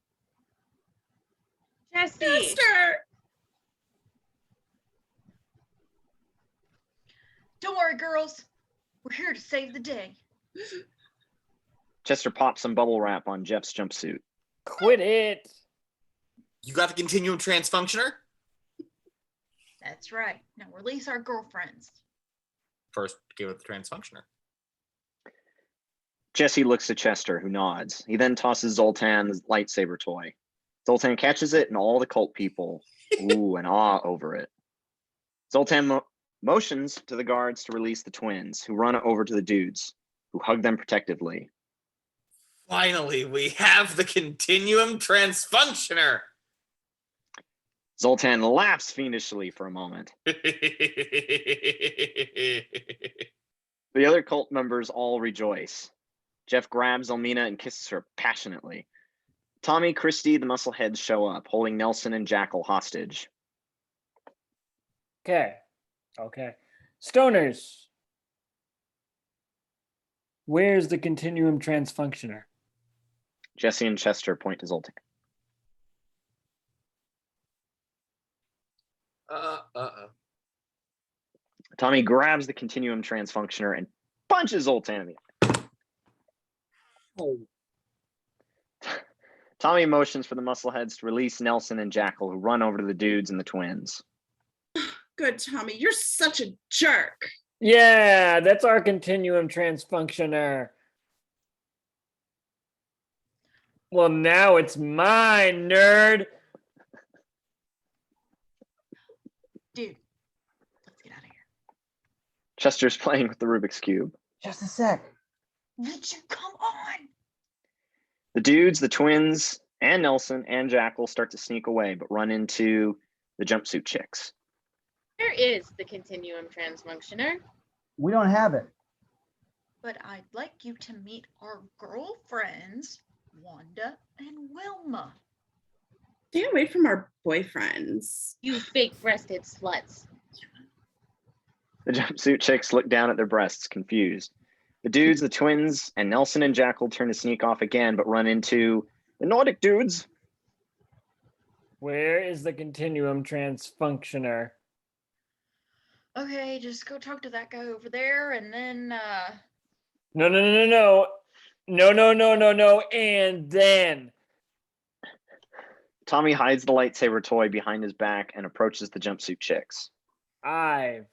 Jesse. Chester. Don't worry, girls. We're here to save the day. Chester pops some bubble wrap on Jeff's jumpsuit. Quit it. You got the continuum transfunctioner? That's right. Now release our girlfriends. First, give it the transfunctioner. Jesse looks at Chester, who nods. He then tosses Zoltan's lightsaber toy. Zoltan catches it, and all the cult people ooh and ah over it. Zoltan motions to the guards to release the twins, who run over to the dudes, who hug them protectively. Finally, we have the continuum transfunctioner. Zoltan laughs fiendishly for a moment. The The other cult members all rejoice. Jeff grabs Elmina and kisses her passionately. Tommy, Christy, the muscleheads show up, holding Nelson and Jackal hostage. Okay. Stoners. Where's the continuum transfunctioner? Jesse and Chester point to Zoltan. Tommy grabs the continuum transfunctioner and punches Zoltan in the eye. Oh. Tommy motions for the muscleheads to release Nelson and Jackal, who run over to the dudes and the twins. Good, Tommy. You're such a jerk. Yeah, that's our continuum transfunctioner. Well, now it's mine, nerd. Dude, let's get out of here. Chester's playing with the Rubik's Cube. Just a sec. Would you come on? The dudes, the twins, and Nelson and Jackal start to sneak away, but run into the jumpsuit chicks. Where is the continuum transfunctioner? We don't have it. But I'd like you to meet our girlfriends, Wanda and Wilma. Stay away from our boyfriends. You fake-breasted sluts. The jumpsuit chicks look down at their breasts, confused. The dudes, the twins, and Nelson and Jackal turn to sneak off again, but run into the Nordic dudes. Where is the continuum transfunctioner? Okay, just go talk to that guy over there, and then No, no, no, no, no. No, no, no, no, no. And then. Tommy hides the lightsaber toy behind his back and approaches the jumpsuit chicks. I've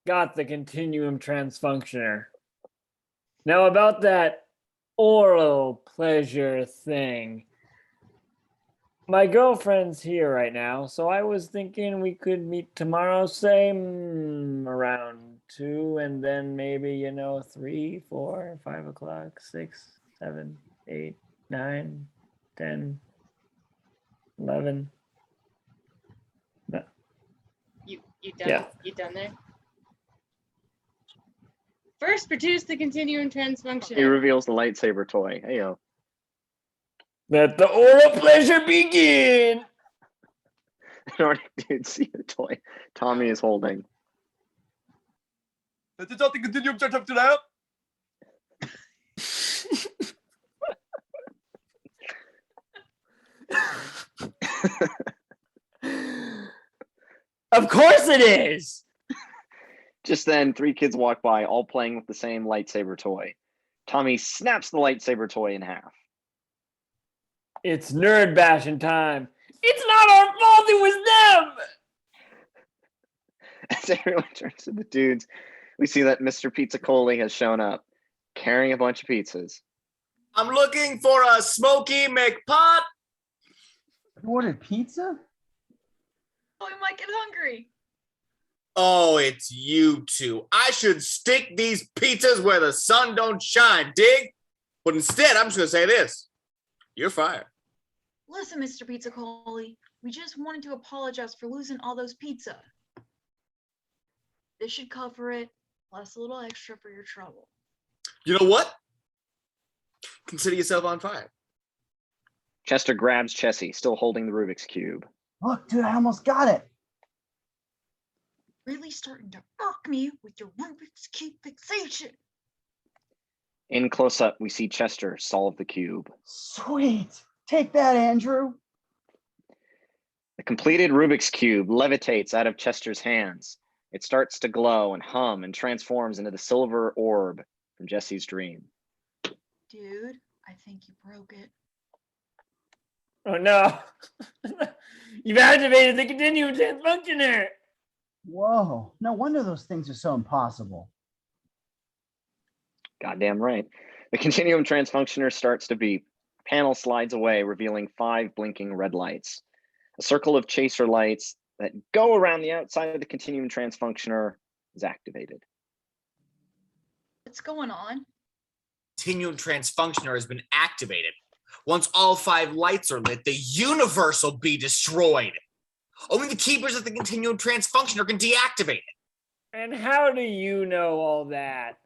got the continuum transfunctioner. Now about that oral pleasure thing. My girlfriend's here right now, so I was thinking we could meet tomorrow, say around 2, and then maybe, 3, 4, 5 o'clock, 6, 7, 8, 9, 10, 11. No. You done? Yeah. You done there? First, produce the continuum He transfunctioner. reveals the lightsaber toy. Hey, yo. Let the oral pleasure begin. The Nordic dudes see the toy Tommy is holding. This is not the continuum transfunctioner. Of course it is. Just then, 3 kids walk by, all playing with the same lightsaber toy. Tommy snaps the lightsaber toy in half. It's nerd bashing time. It's not our fault, it was them. As everyone turns to the dudes, we see that Mr. Pizza Coley has shown up, carrying a bunch of pizzas. I'm looking for a smoky McPot. You ordered pizza? oh, we might get hungry. Oh, it's you two. I should stick these pizzas where the sun don't shine, dig? But instead, I'm just gonna say this. You're fired. Listen, Mr. Pizza Coley, we just wanted to apologize for losing all those pizza. This should cover it, plus a little extra for your trouble. You know what? Consider yourself on fire. Chester grabs Chessie, still holding the Rubik's Cube. Look, dude, I almost got it. Really starting to irk me with your Rubik's Cube fixation. In close-up, we see Chester solve the cube. Sweet. Take that, Andrew. The completed Rubik's Cube levitates out of Chester's hands. It starts to glow and hum and transforms into the silver orb from Jesse's dream. Dude, I think you broke it. Oh no. You've activated the continuum transfunctioner. Whoa. No wonder those things are so impossible. Goddamn right. The continuum transfunctioner starts to beep. Panel slides away, revealing 5 blinking red lights. A circle of chaser lights that go around the outside of the continuum transfunctioner is activated. What's going on? Continuum transfunctioner has been activated. Once all 5 lights are lit, the universe will be destroyed. Only the keepers of the continuum transfunctioner can deactivate it. And how do you know all that?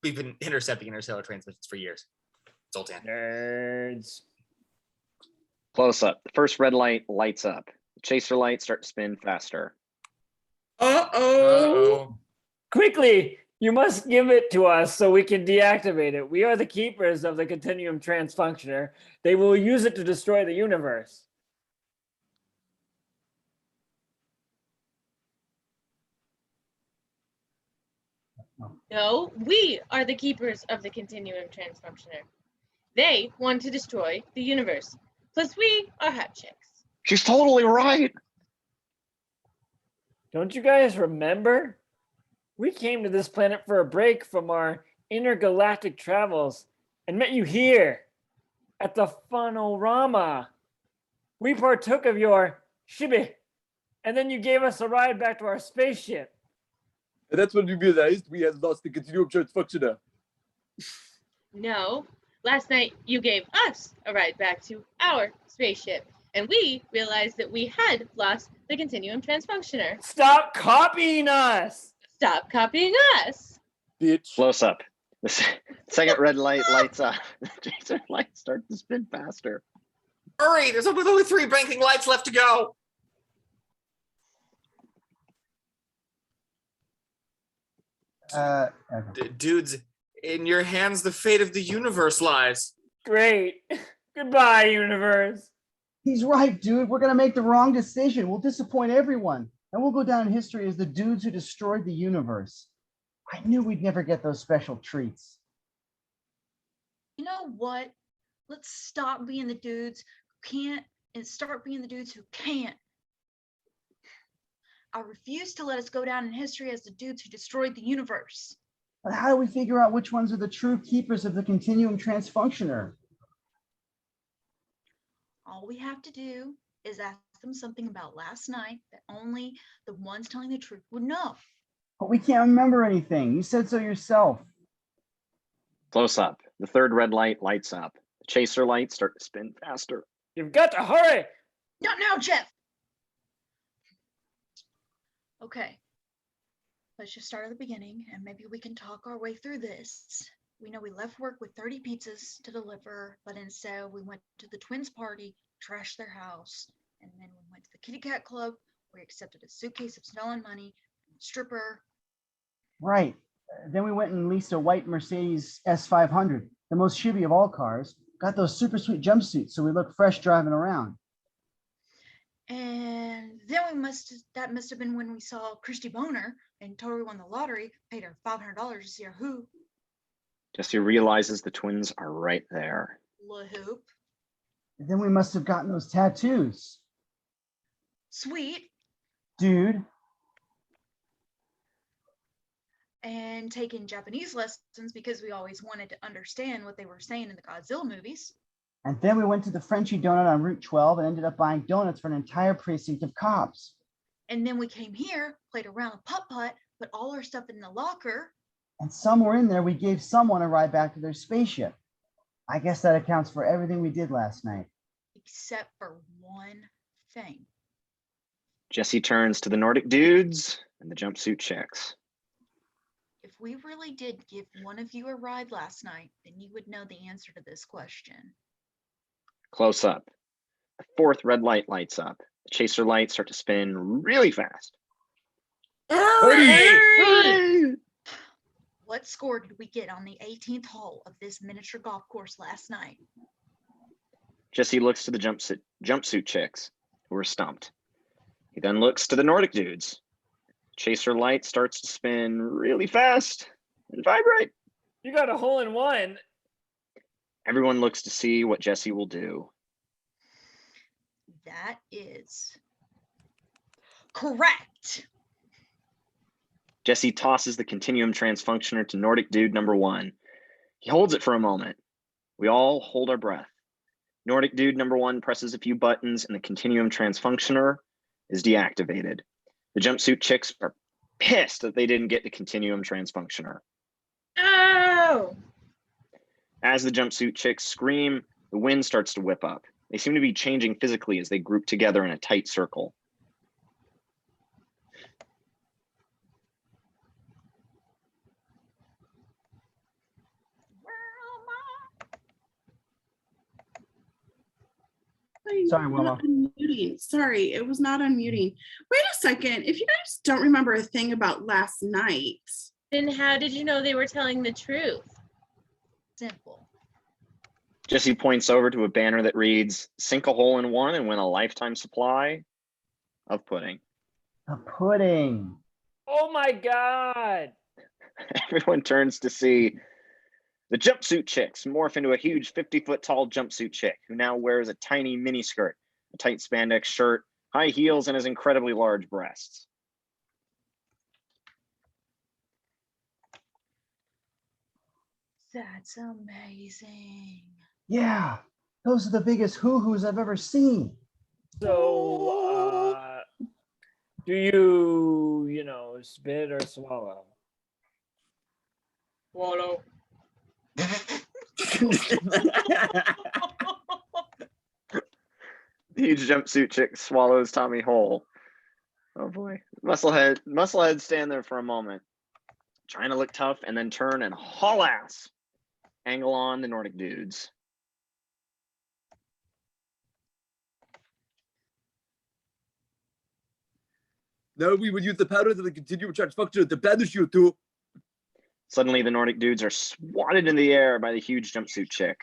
We've been intercepting interstellar transmissions for years. Zoltan. Nerds. Close up. The first red light lights up. The chaser lights start to spin faster. Uh-oh. Quickly, you must give it to us so we can deactivate it. We are the keepers of the continuum transfunctioner. They will use it to destroy the universe. No, we are the keepers of the continuum transfunctioner. They want to destroy the universe. Plus, we are hot chicks. She's totally right. Don't you guys remember? We came to this planet for a break from our intergalactic travels and met you here at the Funorama. We partook of your shibi, and then you gave us a ride back to our spaceship. And that's when we realized we had lost the continuum transfunctioner. No, last night you gave us a ride back to our spaceship, and we realized that we had lost the continuum transfunctioner. Stop copying us! Stop copying us. Bitch. Close up. second red light lights up. The chaser lights start to spin faster. Hurry! There's only 3 blinking lights left to go. Okay. Dudes, in your hands, the fate of the universe lies. Great. Goodbye, universe. He's right, dude. We're gonna make the wrong decision. We'll disappoint everyone, and we'll go down in history as the dudes who destroyed the universe. I knew we'd never get those special treats. You know what? Let's stop being the dudes who can't and start being the dudes who can't. I refuse to let us go down in history as the dudes who destroyed the universe. But how do we figure out which ones are the true keepers of the continuum transfunctioner? All we have to do is ask them something about last night that only the ones telling the truth would know. But we can't remember anything. You said so yourself. Close up. The third red light lights up. The chaser lights start to spin faster. You've got to hurry. Not now, Jeff. Okay. Let's just start at the beginning and maybe we can talk our way through this. We know we left work with 30 pizzas to deliver, but instead we went to the twins' party, trashed their house, and then we went to the kitty cat club. We accepted a suitcase of stolen money, from a stripper. Right. Then we went and leased a white Mercedes S500, the most shibby of all cars. Got those super sweet jumpsuits so we look fresh driving around. And then that must have been when we saw Christy Boner and totally won the lottery, paid her $500 to see her hoop. Jesse realizes the twins are right there. La hoop. And then we must have gotten those tattoos. Sweet. Dude. And taking Japanese lessons because we always wanted to understand what they were saying in the Godzilla movies. And then we went to the Frenchy Donut on Route 12 and ended up buying donuts for an entire precinct of cops. And then we came here, played around with putt-putt, put all our stuff in the locker. And somewhere in there, we gave someone a ride back to their spaceship. I guess that accounts for everything we did last night. Except for one thing. Jesse turns to the Nordic dudes and the jumpsuit chicks. If we really did give one of you a ride last night, then you would know the answer to this question. Close up. The fourth red light lights up. The chaser lights start to spin really fast. Hurry! What score did we get on the 18th hole of this miniature golf course last night? Jesse looks to the jumpsuit chicks, who are stumped. He then looks to the Nordic dudes. Chaser light starts to spin really fast and vibrate. You got a hole in one. Everyone looks to see what Jesse will do. That is correct. Jesse tosses the continuum transfunctioner to Nordic dude number 1. He holds it for a moment. We all hold our breath. Nordic dude number 1 presses a few buttons and the continuum transfunctioner is deactivated. The jumpsuit chicks are pissed that they didn't get the continuum transfunctioner. Oh! As the jumpsuit chicks scream, the wind starts to whip up. They seem to be changing physically as they group together in a tight circle. Sorry, Wilma. Not unmuting. Sorry, it was not unmuting. Wait a second. If you guys don't remember a thing about last night, Then how did you know they were telling the truth? Simple. Jesse points over to a banner that reads, "Sink a hole in one and win a lifetime supply of pudding." The pudding. Oh my God. Everyone turns to see the jumpsuit chicks morph into a huge 50-foot tall jumpsuit chick who now wears a tiny miniskirt, a tight spandex shirt, high heels, and has incredibly large breasts. That's amazing. Yeah, those are the biggest hoo-hoos I've ever seen. So, do you know, spit or swallow? Swallow. The huge jumpsuit chick swallows Tommy whole. Oh boy. Musclehead stand there for a moment. trying to look tough, and then turn and haul ass. Angle on the Nordic dudes. Now we will use the powers of the continuum transfunctioner to banish you two. Suddenly, the Nordic dudes are swatted in the air by the huge jumpsuit chick.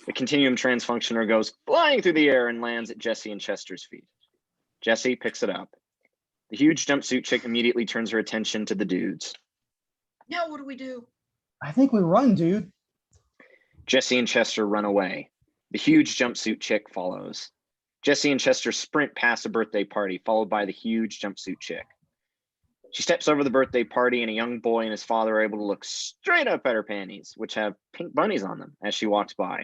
The continuum transfunctioner goes flying through the air and lands at Jesse and Chester's feet. Jesse picks it up. The huge jumpsuit chick immediately turns her attention to the dudes. Now what do we do? I think we run, dude. Jesse and Chester run away. The huge jumpsuit chick follows. Jesse and Chester sprint past a birthday party, followed by the huge jumpsuit chick. She steps over the birthday party, and a young boy and his father are able to look straight up at her panties, which have pink bunnies on them, as she walks by.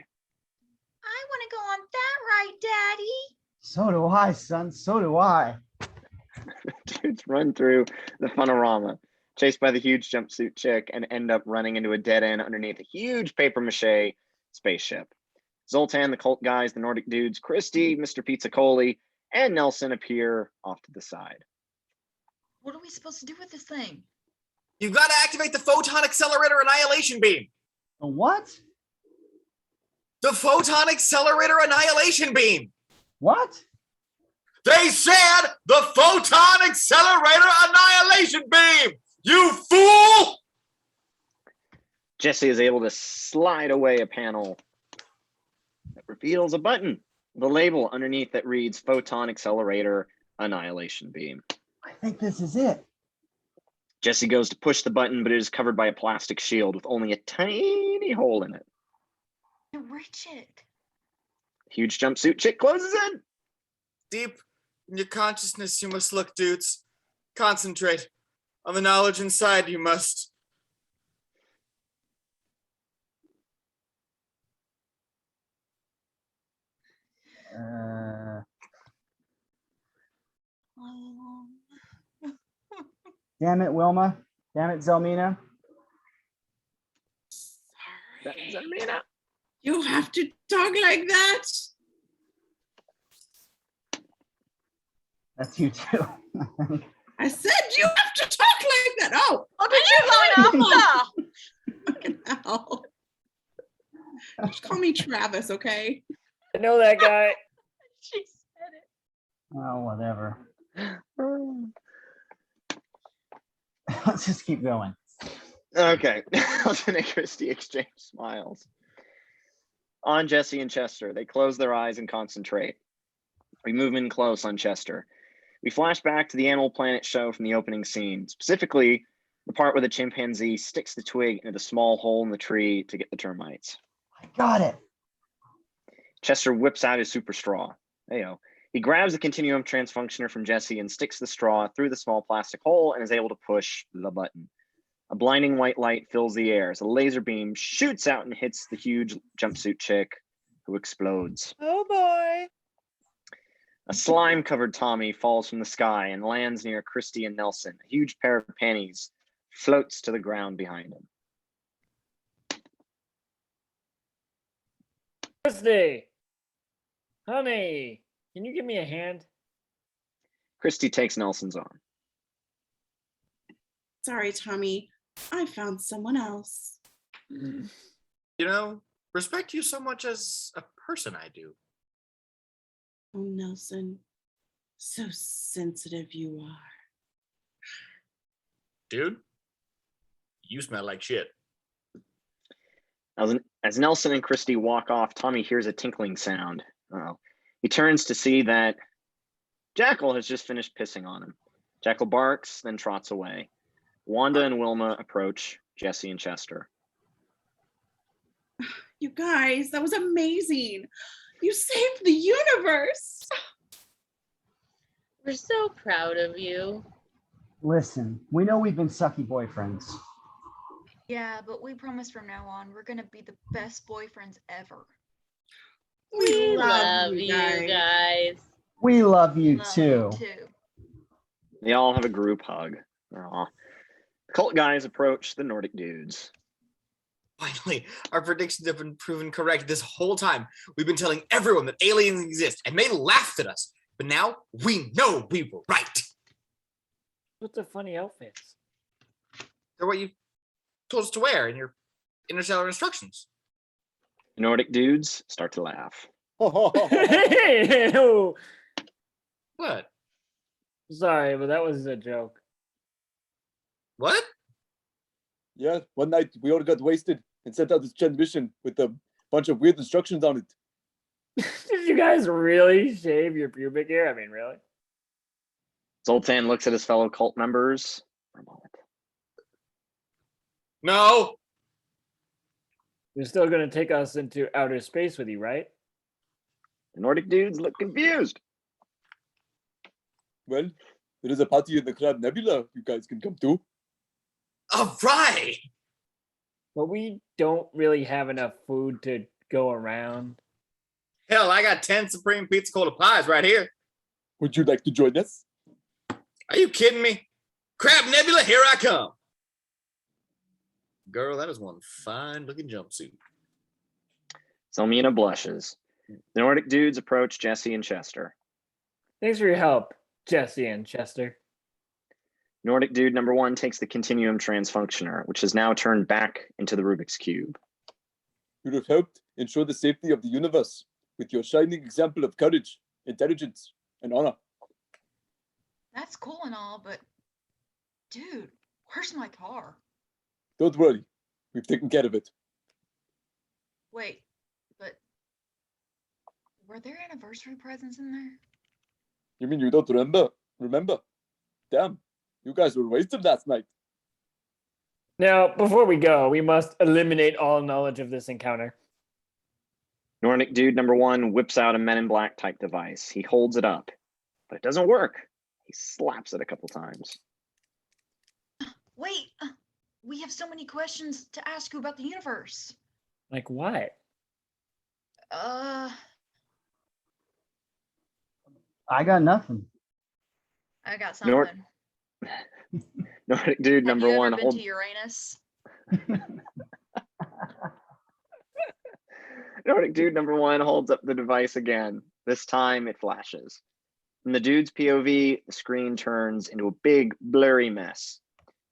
I want to go on that ride, Daddy. So do I, son. So do I. Dudes run through the funorama, chased by the huge jumpsuit chick, and end up running into a dead end underneath a huge papier-mâché spaceship. Zoltan, the cult guys, the Nordic dudes, Christy, Mr. Pizzacoli, and Nelson appear off to the side. What are we supposed to do with this thing? You've got to activate the photon accelerator annihilation beam. The what? The photon accelerator annihilation beam. What? They said the photon accelerator annihilation beam. You fool! Jesse is able to slide away a panel that reveals a button, the label underneath that reads Photon Accelerator Annihilation Beam. I think this is it. Jesse goes to push the button, but it is covered by a plastic shield with only a tiny hole in it. Reach it. Huge jumpsuit chick closes in. Deep in your consciousness, you must look, dudes. Concentrate on the knowledge inside, you must. Damn it, Wilma. Damn it, Zelmina. Zelmina. You have to talk like that. That's you too. I said you have to talk like that. Oh, did you line up? fucking hell. Just call me Travis, okay? I know that guy. She said it. Oh, whatever. Let's just keep going. Okay. Nelson and Christy exchange smiles. On Jesse and Chester, they close their eyes and concentrate. We move in close on Chester. We flash back to the Animal Planet show from the opening scene, specifically the part where the chimpanzee sticks the twig into the small hole in the tree to get the termites. I got it. Chester whips out his super straw. Heyo. He grabs the continuum transfunctioner from Jesse and sticks the straw through the small plastic hole and is able to push the button. A blinding white light fills the air as a laser beam shoots out and hits the huge jumpsuit chick, who explodes. Oh boy. A slime-covered Tommy falls from the sky and lands near Christy and Nelson. A huge pair of panties floats to the ground behind him. Christy, honey, can you give me a hand? Christy takes Nelson's arm. Sorry, Tommy. I found someone else. You know, respect you so much as a person, I do. Oh, Nelson, so sensitive you are. Dude, you smell like shit. As Nelson and Christy walk off, Tommy hears a tinkling sound. Uh-oh. He turns to see that Jackal has just finished pissing on him. Jackal barks, then trots away. Wanda and Wilma approach Jesse and Chester. You guys, that was amazing. You saved the universe. We're so proud of you. Listen, we know we've been sucky boyfriends. Yeah, but we promise from now on we're gonna be the best boyfriends ever. We love you guys. We love you Love too. you too. They all have a group hug. Aw. The cult guys approach the Nordic dudes. Finally, our predictions have been proven correct this whole time. We've been telling everyone that aliens exist, and they laughed at us. But now we know we were right. What's the funny outfits? They're what you told us to wear in your interstellar instructions. The Nordic dudes start to laugh. Ew. What? Sorry, but that was a joke. What? Yeah, one night we all got wasted and sent out this transmission with a bunch of weird instructions on it. Did you guys really shave your pubic hair? I mean, really? Zoltan looks at his fellow cult members for a moment. No. You're still going to take us into outer space with you, right? The Nordic dudes look confused. Well, there is a party in the Crab Nebula you guys can come to. All right. But we don't really have enough food to go around. Hell, I got 10 Supreme Pizza Cola Pies right here. Would you like to join us? Are you kidding me? Crab Nebula, here I come. Girl, that is one fine looking jumpsuit. Selmina blushes. The Nordic dudes approach Jesse and Chester. Thanks for your help, Jesse and Chester. Nordic dude number 1 takes the continuum transfunctioner, which is now turned back into the Rubik's Cube. You have helped ensure the safety of the universe with your shining example of courage, intelligence, and honor. That's cool and all, but dude, where's my car? Don't worry, we've taken care of it. Wait, but were there anniversary presents in there? You mean you don't remember? Remember? Damn, you guys were wasted last night. Now, before we go, we must eliminate all knowledge of this encounter. Nordic dude number 1 whips out a Men in Black type device. He holds it up, but it doesn't work. He slaps it a couple times. Wait, we have so many questions to ask you about the universe. Like what? I got nothing. I got Nor- something. Nordic dude Have number you ever 1 been holds. to Uranus? Nordic dude number 1 holds up the device again. This time it flashes. From the dude's POV, the screen turns into a big, blurry mess.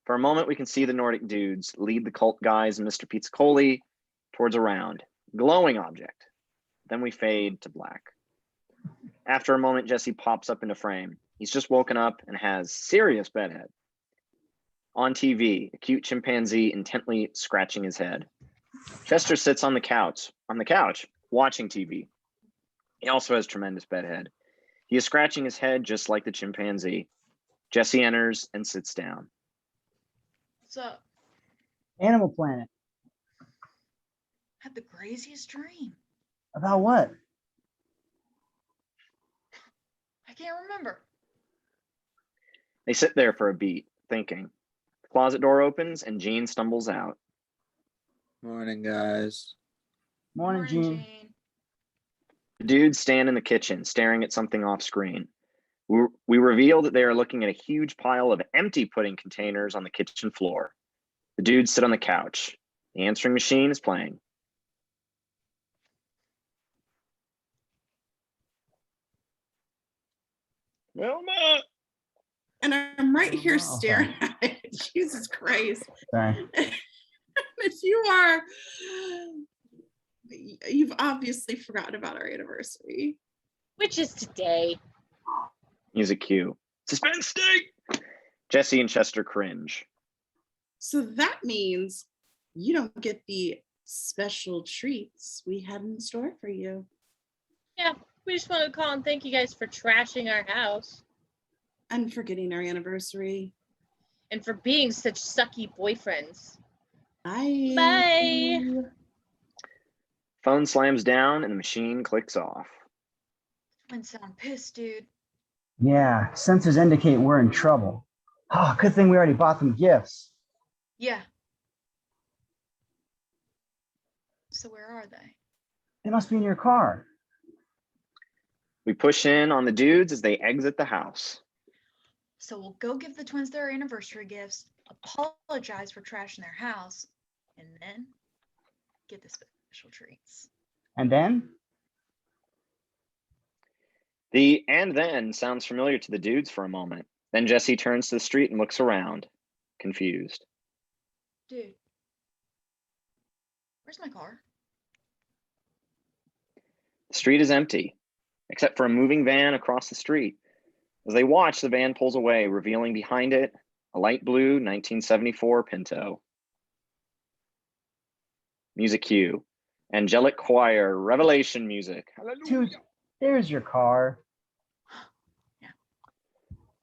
For a moment, we can see the Nordic dudes lead the cult guys and Mr. Pizzicoli towards a round, glowing object. Then we fade to black. After a moment, Jesse pops up into frame. He's just woken up and has serious bedhead. On TV, a cute chimpanzee intently scratching his head. Chester sits on the couch, watching TV. He also has tremendous bedhead. He is scratching his head just like the chimpanzee. Jesse enters and sits down. What's up? Animal Planet. Had the craziest dream. About what? I can't remember. They sit there for a beat, thinking. The closet door opens and Jean stumbles out. Morning, guys. Morning, Gene. The dudes stand in the kitchen, staring at something off screen. We reveal that they are looking at a huge pile of empty pudding containers on the kitchen floor. The dudes sit on the couch. The answering machine is playing. Wilma! And I'm right here Oh, staring at it. Jesus Christ. Sorry. If you've obviously forgotten about our anniversary. Which is today. Music cue. Suspense state! Jesse and Chester cringe. So that means you don't get the special treats we had in store for you. Yeah, we just wanted to call and thank you guys for trashing our house And forgetting our anniversary. and for being such sucky boyfriends. Bye. Bye. Phone slams down and the machine clicks off. Twins sound pissed, dude. Yeah, sensors indicate we're in trouble. Oh, good thing we already bought them gifts. Yeah. So where are they? They must be in your car. We push in on the dudes as they exit the house. So we'll go give the twins their anniversary gifts, apologize for trashing their house, and then get the special treats. And then? The "and then" sounds familiar to the dudes for a moment. Then Jesse turns to the street and looks around, confused. Dude, Where's my car? The street is empty, except for a moving van across the street. As they watch, the van pulls away, revealing behind it a light blue 1974 Pinto. Music cue. Angelic choir, revelation music. Dude, there's your car.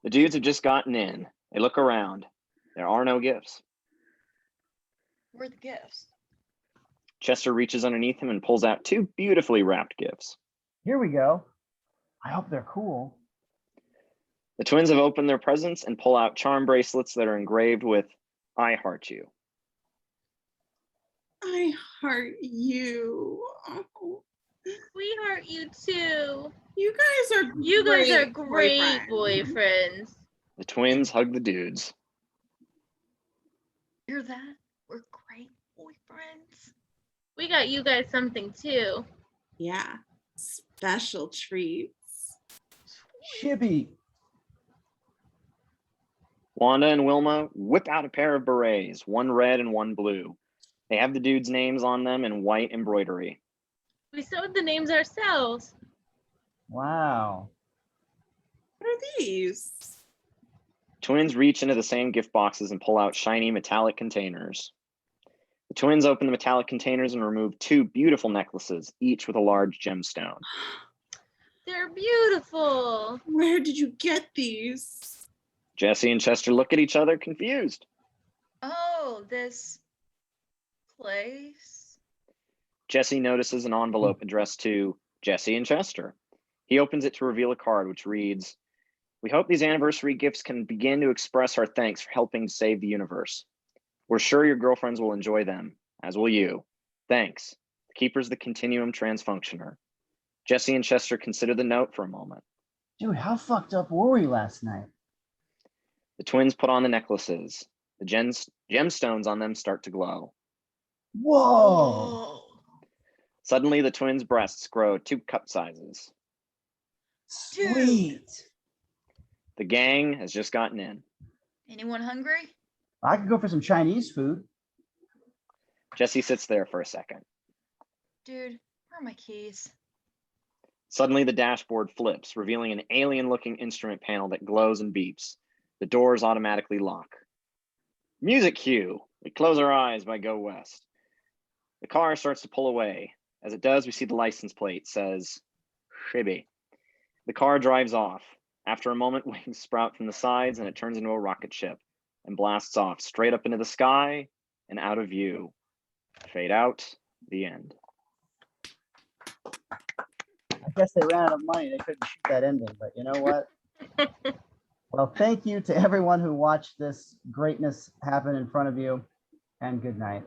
The dudes have just gotten in. They look around. There are no gifts. Where are the gifts? Chester reaches underneath him and pulls out two beautifully wrapped gifts. Here we go. I hope they're cool. The twins have opened their presents and pull out charm bracelets that are engraved with "I heart you." I heart you. Oh, We heart you too. you guys are You guys are great boyfriends. boyfriends. The twins hug the dudes. Hear that? We're great boyfriends. We got you guys something too. Yeah, special treats. Shibby. Wanda and Wilma whip out a pair of berets, one red and one blue. They have the dudes' names on them in white embroidery. We sewed the names ourselves. Wow. What are these? Twins reach into the same gift boxes and pull out shiny metallic containers. The twins open the metallic containers and remove two beautiful necklaces, each with a large gemstone. They're beautiful. Where did you get these? Jesse and Chester look at each other, confused. Oh, this place. Jesse notices an envelope addressed to Jesse and Chester. He opens it to reveal a card which reads, "We hope these anniversary gifts can begin to express our thanks for helping save the universe. We're sure your girlfriends will enjoy them, as will you. Thanks. The Keepers of the Continuum Transfunctioner." Jesse and Chester consider the note for a moment. Dude, how fucked up were we last night? The twins put on the necklaces. The gemstones on them start to glow. Whoa. Suddenly, the twins' breasts grow 2 cup sizes. Sweet. The gang has just gotten in. Anyone hungry? I could go for some Chinese food. Jesse sits there for a second. Dude, where are my keys? Suddenly, the dashboard flips, revealing an alien-looking instrument panel that glows and beeps. The doors automatically lock. Music cue. We close our eyes by Go West. The car starts to pull away. As it does, we see the license plate says, Shibby. The car drives off. After a moment, wings sprout from the sides and it turns into a rocket ship and blasts off straight up into the sky and out of view. Fade out. The end. I guess they ran out of money. They couldn't shoot that ending, but you know what? Well, thank you to everyone who watched this greatness happen in front of you, and good night.